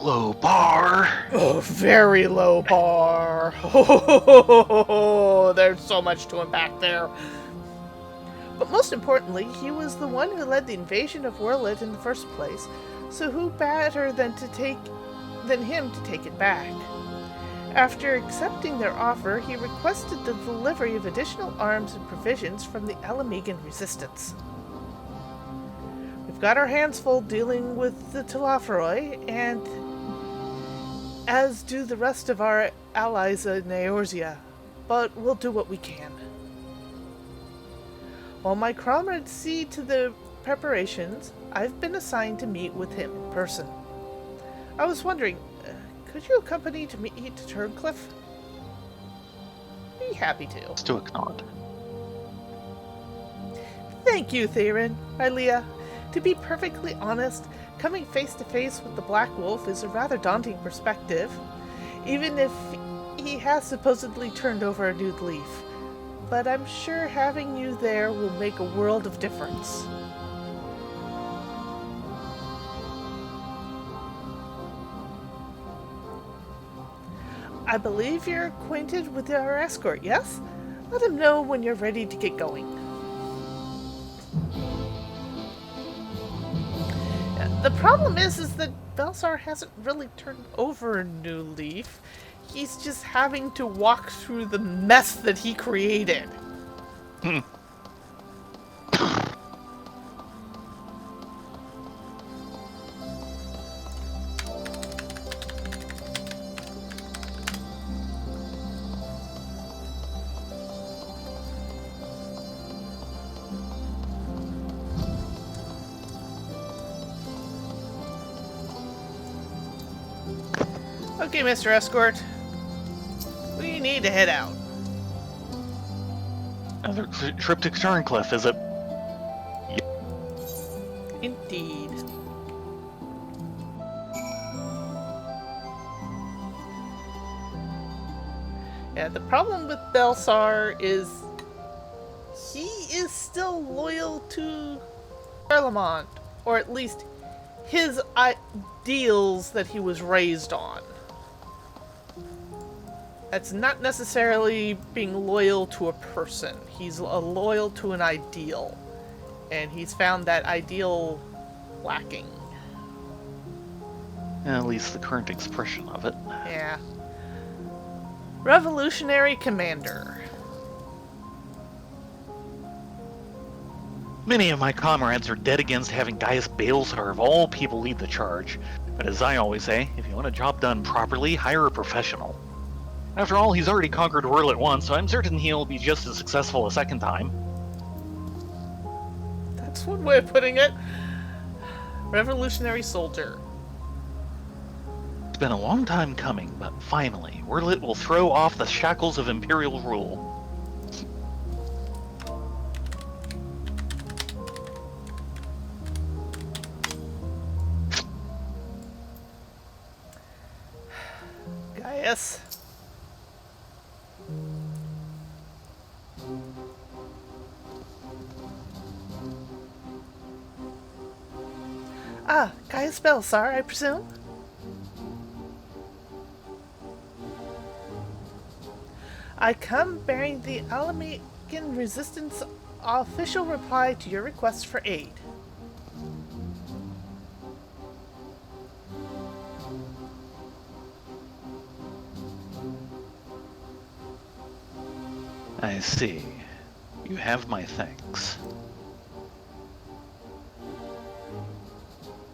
Low bar. Oh, very low bar. Oh, there's so much to unpack there. But most importantly, he was the one who led the invasion of Werlet in the first place, so who better than him to take it back? After accepting their offer, he requested the delivery of additional arms and provisions from the Alamegan resistance. We've got our hands full dealing with the Talaferoi, and as do the rest of our allies in Eorzea, but we'll do what we can. While my comrades see to the preparations, I've been assigned to meet with him in person. I was wondering, could you accompany me to Turncliffe? Be happy to. Stoic nod. Thank you, Thayrin, Rylea. To be perfectly honest, Coming face to face with the Black Wolf is a rather daunting perspective, even if he has supposedly turned over a new leaf. But I'm sure having you there will make a world of difference. I believe you're acquainted with our escort, yes? Let him know when you're ready to get going. The problem is that Belsar hasn't really turned over a new leaf. He's just having to walk through the mess that he created. Okay, Mr. Escort. We need to head out. Another trip to Turncliffe, is it? Indeed. Yeah, the problem with Belsar is he is still loyal to Charlemont, or at least his ideals that he was raised on. That's not necessarily being loyal to a person. He's loyal to an ideal. And he's found that ideal lacking. At least the current expression of it. Yeah. Revolutionary Commander. Many of my comrades are dead against having Gaius Balesar of all people lead the charge. But as I always say, if you want a job done properly, hire a professional. After all, he's already conquered Whirl at once, so I'm certain he'll be just as successful a second time. That's one way of putting it. Revolutionary Soldier. It's been a long time coming, but finally, Whirlit will throw off the shackles of Imperial rule. Gaius. Ah, Gaius Belsar, I presume? I come bearing the Alamican Resistance official reply to your request for aid. I see. You have my thanks.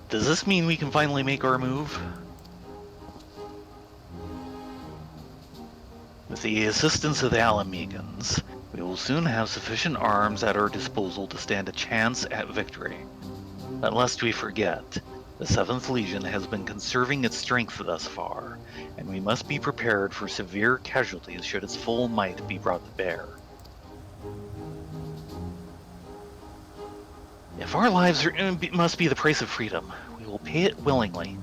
Does this mean we can finally make our move? With the assistance of the Alamegans, we will soon have sufficient arms at our disposal to stand a chance at victory. But lest we forget, the 7th Legion has been conserving its strength thus far, and we must be prepared for severe casualties should its full might be brought to bear. If our lives must be the price of freedom, we will pay it willingly.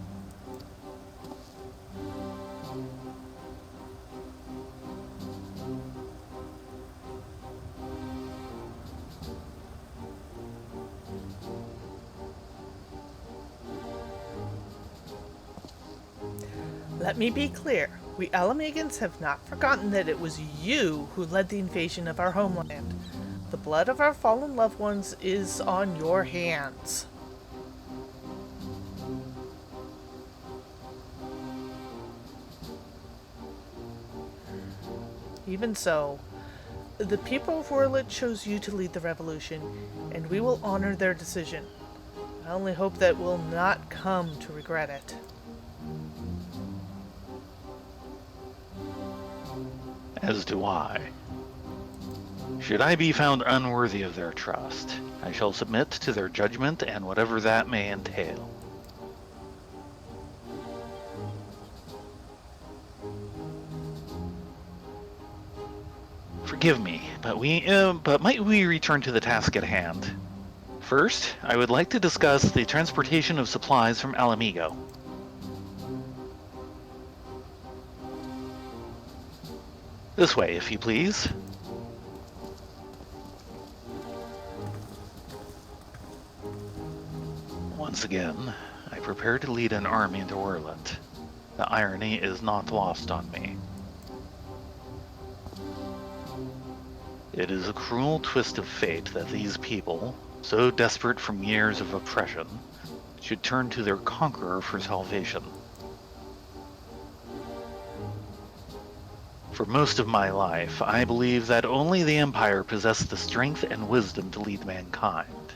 Let me be clear. We Alamegans have not forgotten that it was you who led the invasion of our homeland. The blood of our fallen loved ones is on your hands. Even so, the people of Whirlit chose you to lead the revolution, and we will honor their decision. I only hope that we'll not come to regret it. As do I. Should I be found unworthy of their trust, I shall submit to their judgment and whatever that may entail. Forgive me, but might we return to the task at hand? First, I would like to discuss the transportation of supplies from Alamigo. This way, if you please. Once again, I prepare to lead an army into Orland. The irony is not lost on me. It is a cruel twist of fate that these people, so desperate from years of oppression, should turn to their conqueror for salvation. For most of my life, I believed that only the Empire possessed the strength and wisdom to lead mankind.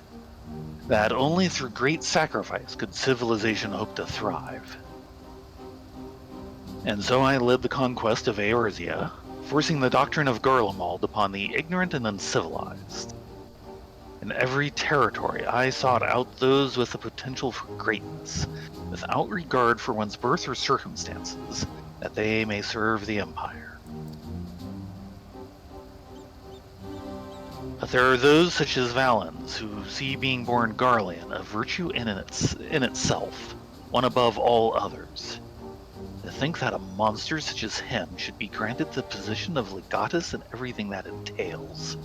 That only through great sacrifice could civilization hope to thrive. And so I led the conquest of Eorzea, forcing the doctrine of Garlemald upon the ignorant and uncivilized. In every territory, I sought out those with the potential for greatness, without regard for one's birth or circumstances, that they may serve the Empire. But there are those such as Valens who see being born Garlean a virtue in itself, one above all others. To think that a monster such as him should be granted the position of legatus and everything that entails,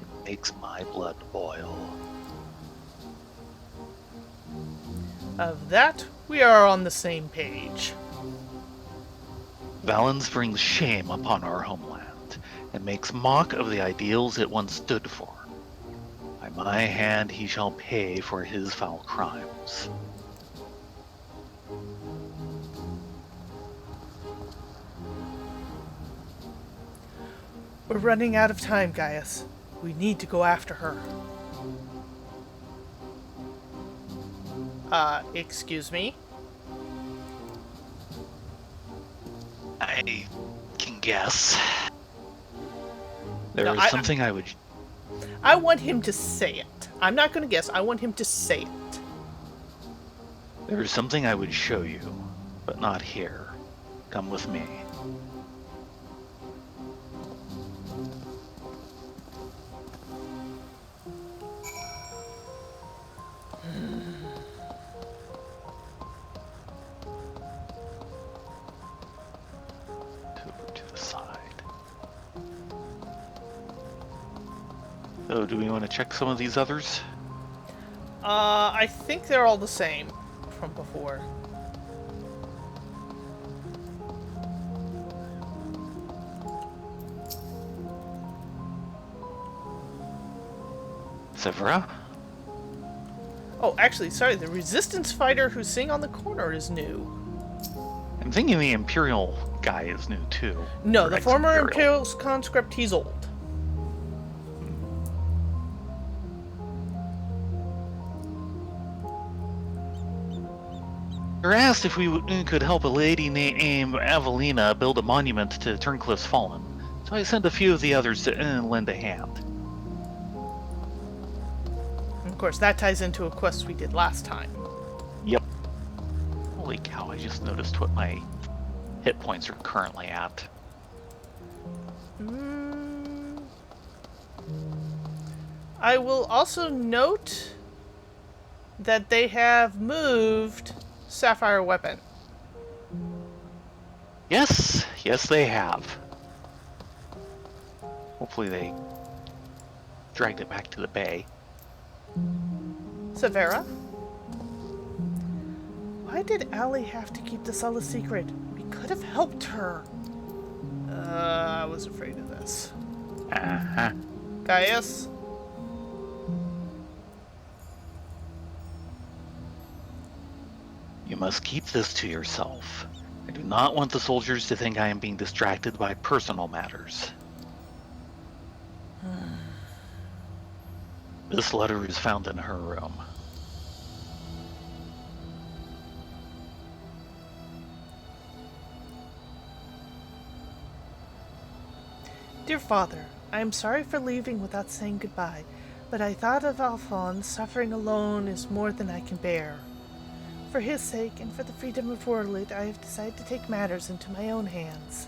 it makes my blood boil. Of that, we are on the same page. Valens brings shame upon our homeland, and makes mock of the ideals it once stood for. By my hand he shall pay for his foul crimes. We're running out of time, Gaius. We need to go after her. Excuse me? I can guess. There No, is something I want him to say it. I'm not going to guess. I want him to say it. There is something I would show you, but not here. Come with me. Over to the side. So, do we want to check some of these others? I think they're all the same from before. Severa? Oh, actually, sorry, the resistance fighter who's sitting on the corner is new. I'm thinking the Imperial guy is new too. No, Or the former ex-Imperial. Imperial conscript, he's old. You're asked if we could help a lady named Avelina build a monument to Turncliffe's fallen, so I sent a few of the others to lend a hand. Of course, that ties into a quest we did last time. Yep. Holy cow, I just noticed what my hit points are currently at. I will also note that they have moved Sapphire Weapon. Yes, they have. Hopefully they dragged it back to the bay. Severa? Why did Allie have to keep this all a secret? We could have helped her. I was afraid of this. Uh-huh. Gaius? You must keep this to yourself. I do not want the soldiers to think I am being distracted by personal matters. This letter is found in her room. Dear Father, I am sorry for leaving without saying goodbye, but I thought of Alphonse. Suffering alone is more than I can bear. For his sake, and for the freedom of Orland, I have decided to take matters into my own hands.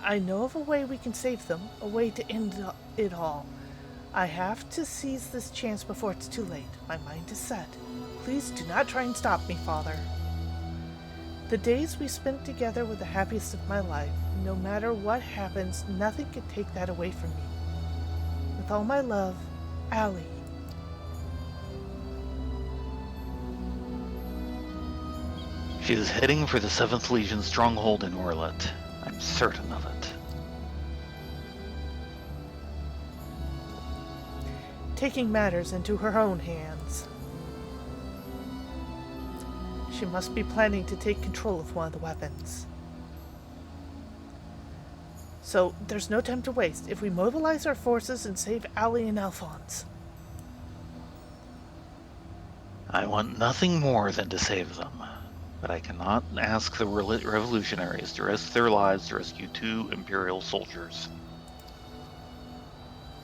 I know of a way we can save them, a way to end it all. I have to seize this chance before it's too late. My mind is set. Please do not try and stop me, Father. The days we spent together were the happiest of my life. No matter what happens, nothing can take that away from me. With all my love, Allie. She is heading for the 7th Legion stronghold in Orlet. I'm certain of it. Taking matters into her own hands. She must be planning to take control of one of the weapons. So, there's no time to waste if we mobilize our forces and save Allie and Alphonse. I want nothing more than to save them, but I cannot ask the revolutionaries to risk their lives to rescue 2 Imperial soldiers.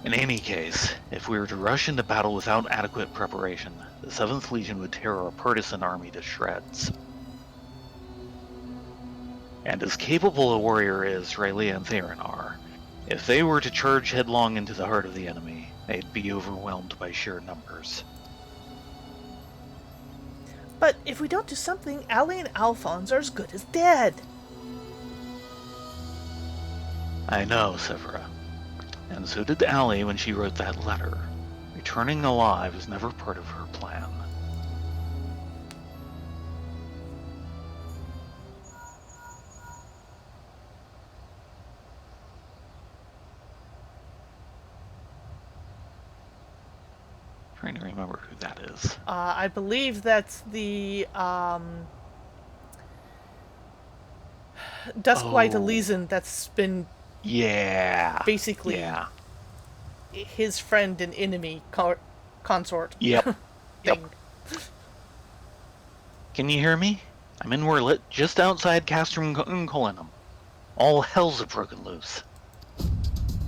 In any case, if we were to rush into battle without adequate preparation, the 7th Legion would tear our partisan army to shreds. And as capable a warrior as Rylea and Thayrin are, if they were to charge headlong into the heart of the enemy, they'd be overwhelmed by sheer numbers. But if we don't do something, Allie and Alphonse are as good as dead. I know, Severa. And so did Allie when she wrote that letter. Returning alive was never part of her plan. Trying to remember who that is. I believe that's the Duskwhite Elysian that's been basically his friend and enemy consort. Yep. thing. Can you hear me? I'm in Orlet, just outside Castrum Colinum. All hell's broken loose.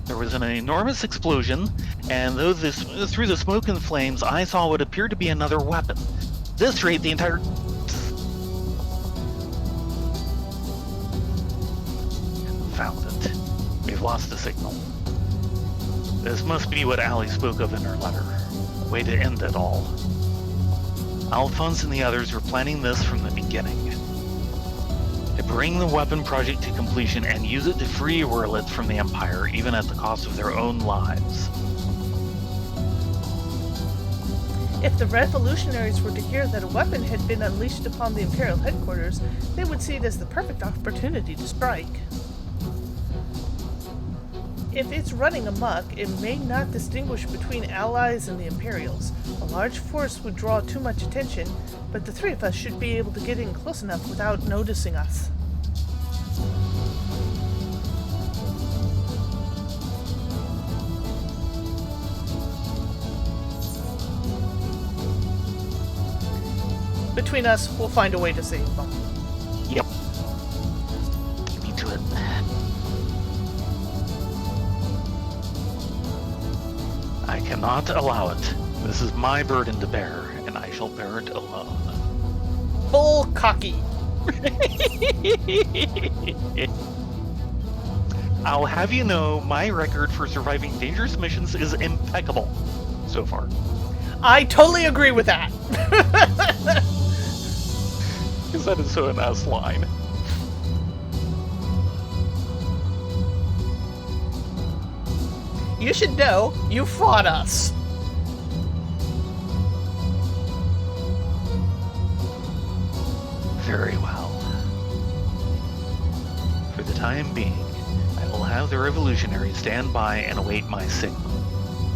There was an enormous explosion, and through the smoke and flames, I saw what appeared to be another weapon. At this rate, the entire... Found it. We've lost the signal. This must be what Allie spoke of in her letter. A way to end it all. Alphonse and the others were planning this from the beginning. To bring the weapon project to completion and use it to free Orlet from the Empire, even at the cost of their own lives. If the revolutionaries were to hear that a weapon had been unleashed upon the Imperial headquarters, they would see it as the perfect opportunity to strike. If it's running amok, it may not distinguish between allies and the Imperials. A large force would draw too much attention, but the 3 of us should be able to get in close enough without noticing us. Between us, we'll find a way to save them. Yep. Keep me to it. I cannot allow it. This is my burden to bear, and I shall bear it alone. Bull cocky. I'll have you know, my record for surviving dangerous missions is impeccable so far. I totally agree with that. Because that is so an us line. You should know, you fought us. Very well. For the time being, I will have the revolutionaries stand by and await my signal.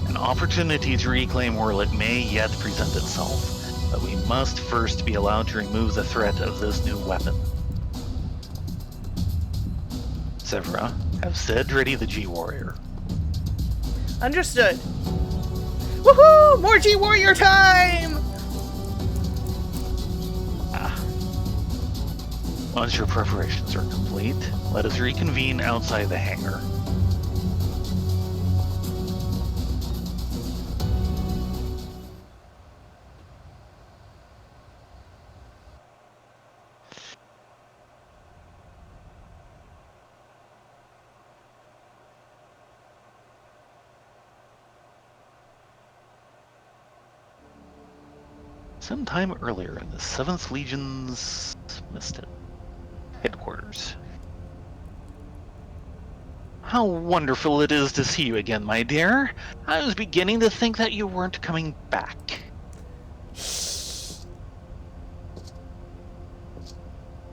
An opportunity to reclaim Orlet may yet present itself, but we must first be allowed to remove the threat of this new weapon. Severa, have Ced ready the G-Warrior. Understood. Woohoo! More G-Warrior time! Once your preparations are complete, let us reconvene outside the hangar. sometime earlier in the 7th Legion's headquarters. How wonderful it is to see you again, my dear. I was beginning to think that you weren't coming back.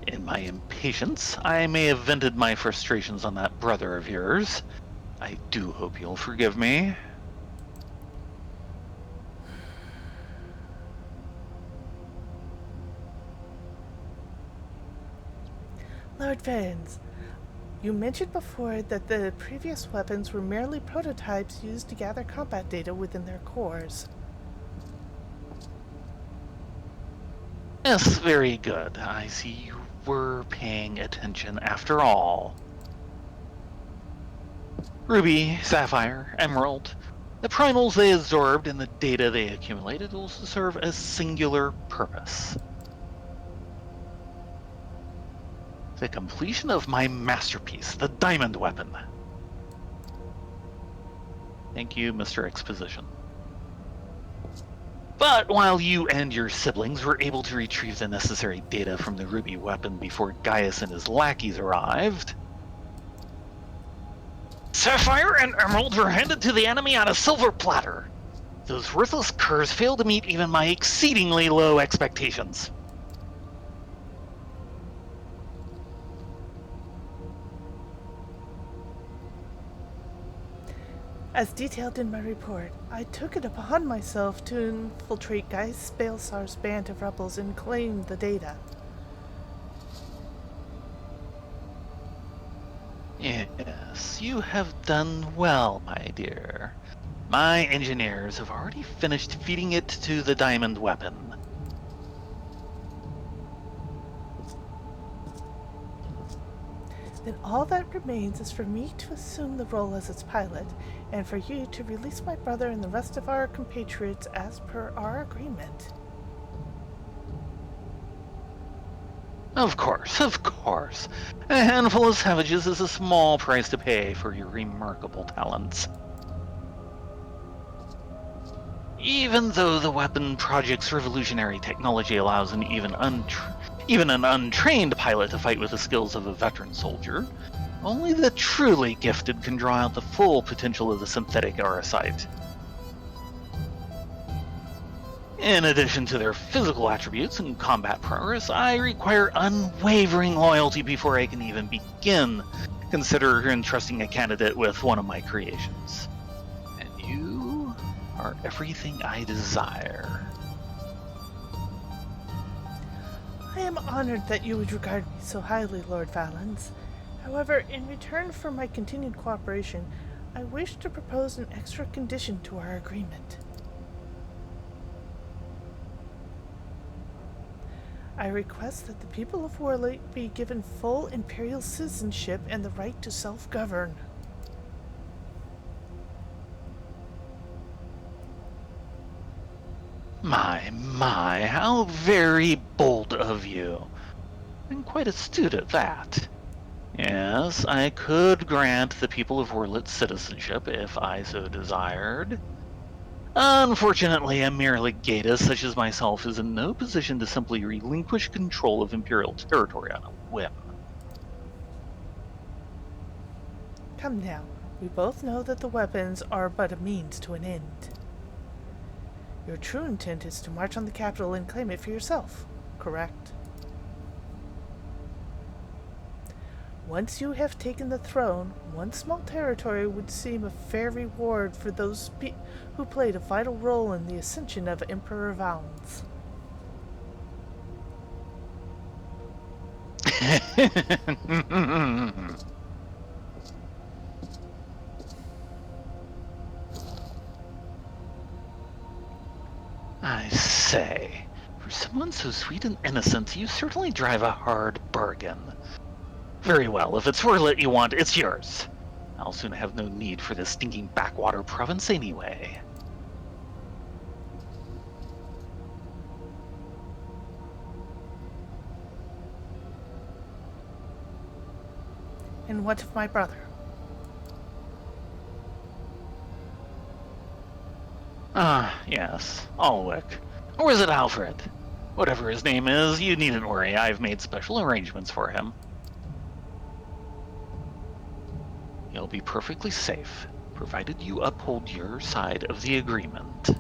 In my impatience, I may have vented my frustrations on that brother of yours. I do hope you'll forgive me. Lord Vans, you mentioned before that the previous weapons were merely prototypes used to gather combat data within their cores. Yes, very good. I see you were paying attention after all. Ruby, Sapphire, Emerald. The primals they absorbed and the data they accumulated will serve a singular purpose. The completion of my masterpiece, the diamond weapon. Thank you, Mr. Exposition. But while you and your siblings were able to retrieve the necessary data from the Ruby weapon before Gaius and his lackeys arrived, Sapphire and Emerald were handed to the enemy on a silver platter. Those worthless curs failed to meet even my exceedingly low expectations. As detailed in my report, I took it upon myself to infiltrate Gaius Balesar's band of rebels and claim the data. Yes, you have done well, my dear. My engineers have already finished feeding it to the diamond weapon. Then all that remains is for me to assume the role as its pilot, and for you to release my brother and the rest of our compatriots as per our agreement. Of course, of course. A handful of savages is a small price to pay for your remarkable talents. Even though the weapon project's revolutionary technology allows even an untrained pilot to fight with the skills of a veteran soldier, only the truly gifted can draw out the full potential of the synthetic aurosite. In addition to their physical attributes and combat prowess, I require unwavering loyalty before I can even begin consider entrusting a candidate with one of my creations. And you are everything I desire. I am honored that you would regard me so highly, Lord Valens. However, in return for my continued cooperation, I wish to propose an extra condition to our agreement. I request that the people of Warley be given full imperial citizenship and the right to self-govern. My, how very bold of you. And quite astute at that. Yes, I could grant the people of Warlit citizenship if I so desired. Unfortunately, a mere legatus such as myself is in no position to simply relinquish control of Imperial territory on a whim. Come now, we both know that the weapons are but a means to an end. Your true intent is to march on the capital and claim it for yourself, correct? Once you have taken the throne, one small territory would seem a fair reward for those who played a vital role in the ascension of Emperor Valens. I say, for someone so sweet and innocent, you certainly drive a hard bargain. Very well, if it's Warlit you want, it's yours. I'll soon have no need for this stinking backwater province anyway. And what of my brother? Ah, yes, Alwick. Or is it Alfred? Whatever his name is, you needn't worry. I've made special arrangements for him. He'll be perfectly safe, provided you uphold your side of the agreement.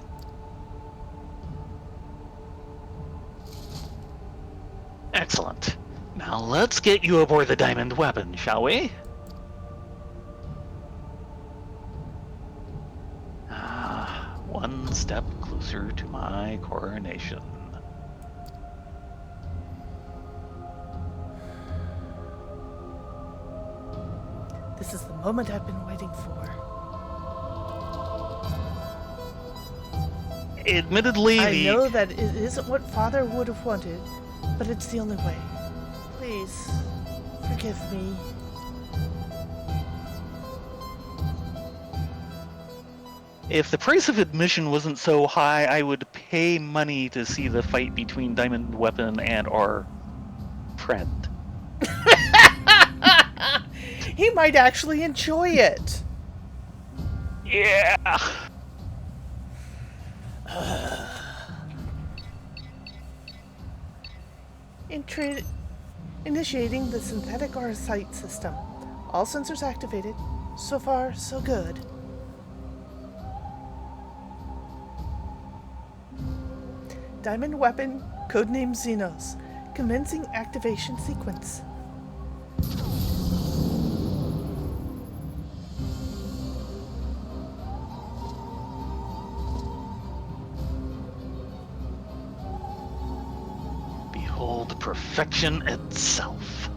Excellent. Now let's get you aboard the diamond weapon, shall we? One step closer to my coronation. This is the moment I've been waiting for. Admittedly, I know that it isn't what Father would have wanted, but it's the only way. Please, forgive me. If the price of admission wasn't so high, I would pay money to see the fight between Diamond Weapon and our friend. He might actually enjoy it. Yeah. Initiating the synthetic RSite system. All sensors activated. So far, so good. Diamond weapon, codename Xenos. Commencing activation sequence. Behold perfection itself.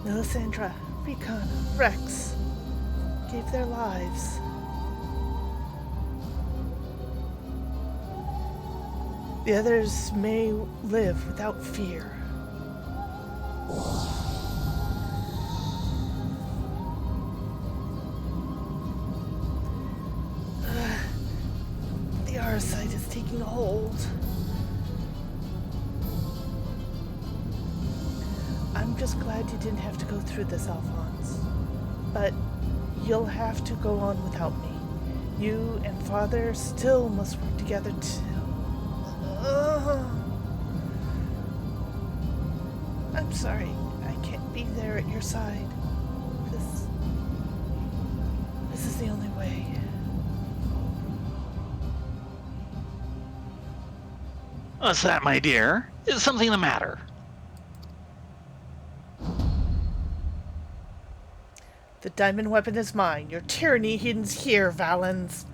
Melisandre, Recon, Rex gave their lives. The others may live without fear. The RSite is taking hold. I'm just glad you didn't have to go through this, Alphonse. But you'll have to go on without me. You and Father still must work together I'm sorry, I can't be there at your side. This is the only way. What's that, my dear? Is something the matter? The diamond weapon is mine. Your tyranny ends here, Valens.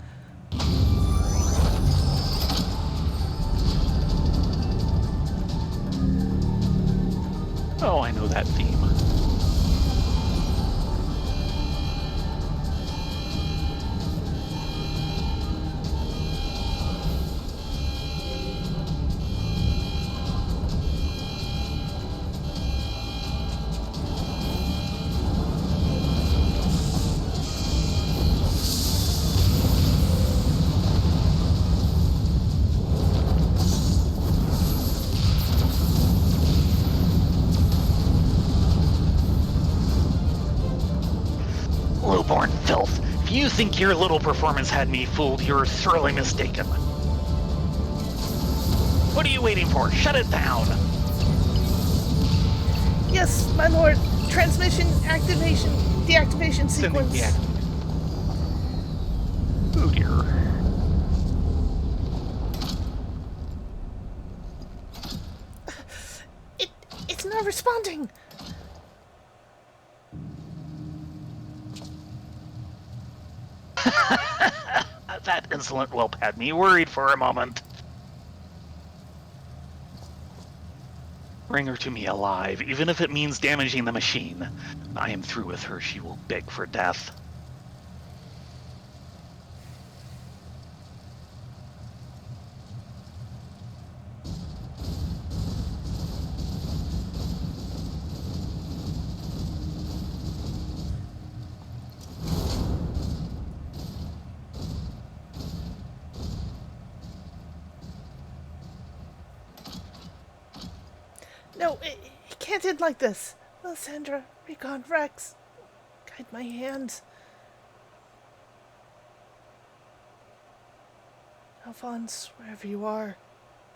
Oh, I know that theme. Lowborn filth. If you think your little performance had me fooled, you're sorely mistaken. What are you waiting for? Shut it down! Yes, my lord. Transmission activation, deactivation Sending sequence. Oh dear. It's not responding. That insolent whelp had me worried for a moment. Bring her to me alive, even if it means damaging the machine. I am through with her. She will beg for death. No, it can't end like this. Melisandre, Recon, Rex, guide my hand. Alphonse, wherever you are,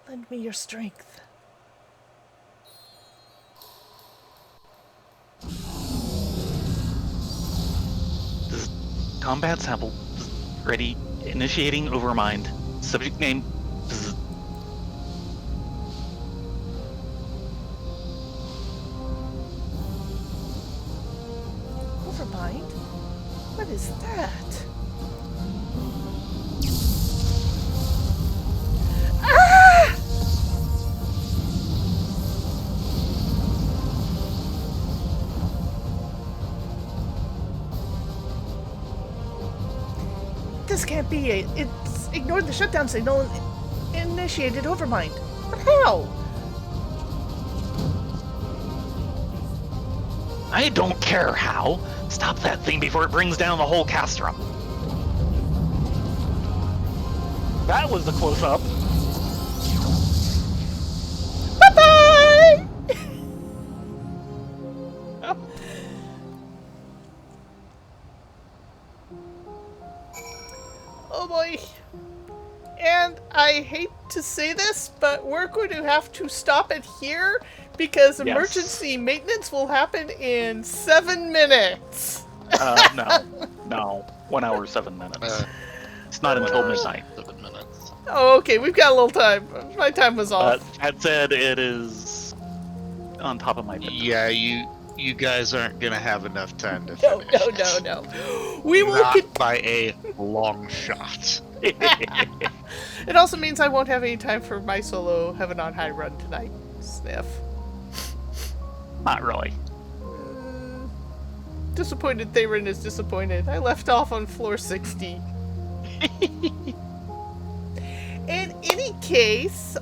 lend me your strength. This combat sample ready. Initiating overmind. Subject name. Overmind? What is that? Ah! This can't be it. It's ignored the shutdown signal and initiated overmind. But how? I don't care how. Stop that thing before it brings down the whole castrum. That was the close-up. Bye-bye! Oh boy. And I hate to say this, but we're going to have to stop it here because emergency maintenance will happen in 7 minutes. No. 1 hour, 7 minutes. It's not until midnight. 7 minutes. Oh, okay, we've got a little time. My time was off. That said, it is on top of my bedtime. Yeah, you guys aren't gonna have enough time to No, finish. no. We will. Not by a long shot. It also means I won't have any time for my solo Heaven on High run tonight. Sniff. Not really. Disappointed Thayrin is disappointed. I left off on floor 60. In any case,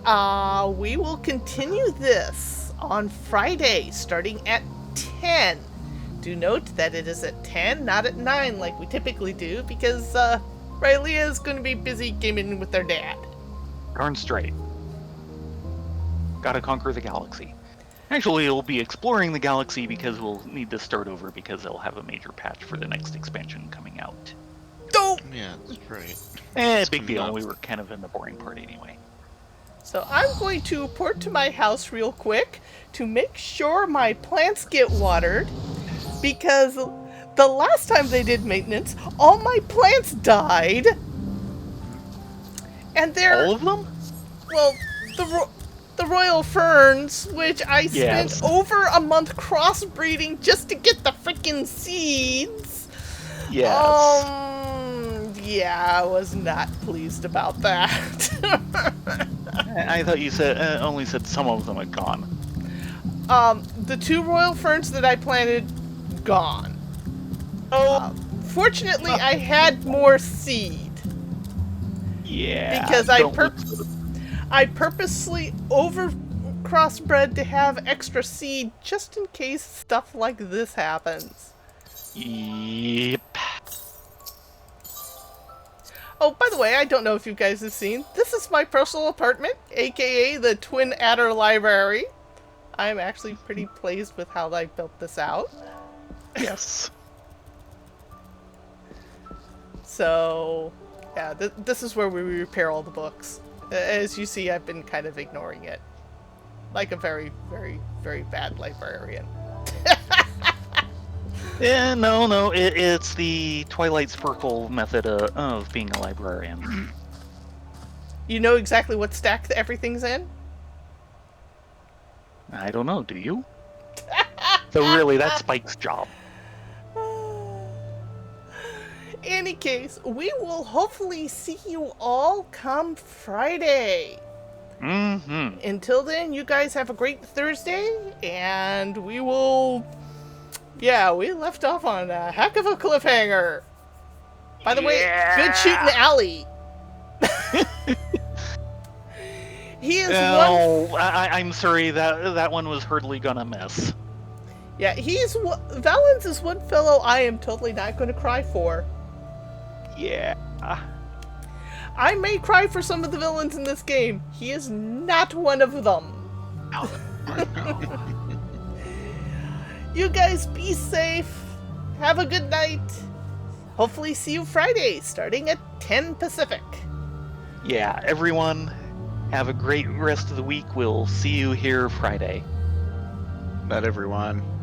we will continue this on Friday, starting at 10. Do note that it is at 10, not at 9 like we typically do, because Rylea is going to be busy gaming with their dad. Darn straight. Gotta conquer the galaxy. Actually, it'll be exploring the galaxy because we'll need to start over because they'll have a major patch for the next expansion coming out. Dope! Yeah, that's right. Big deal. We were kind of in the boring part anyway. So I'm going to port to my house real quick to make sure my plants get watered, because the last time they did maintenance, all my plants died. And they're... All of them? Well, the royal ferns, which I spent over a month crossbreeding just to get the freaking seeds. Yes. Yeah, I was not pleased about that. I thought you said only said some of them had gone. The 2 royal ferns that I planted, gone. Fortunately, I had more seed. Yeah. Because I purposely over crossbred to have extra seed just in case stuff like this happens. Yep. Oh, by the way, I don't know if you guys have seen, this is my personal apartment, aka the Twin Adder Library. I'm actually pretty pleased with how I built this out. Yes. So, yeah, this is where we repair all the books. As you see, I've been kind of ignoring it. Like a very, very, very bad librarian. Yeah, no, it's the Twilight Sparkle method of being a librarian. You know exactly what stack everything's in? I don't know, do you? So really, that's Spike's job. Any case, we will hopefully see you all come Friday. Mm-hmm. Until then, you guys have a great Thursday, and we will... Yeah, we left off on a heck of a cliffhanger. By the way, good shooting, Allie. He is I'm sorry, that one was hardly gonna miss. Yeah, Valens is one fellow I am totally not going to cry for. Yeah. I may cry for some of the villains in this game. He is not one of them. You guys be safe. Have a good night. Hopefully see you Friday, starting at 10 Pacific. Yeah, everyone, have a great rest of the week. We'll see you here Friday. Not everyone.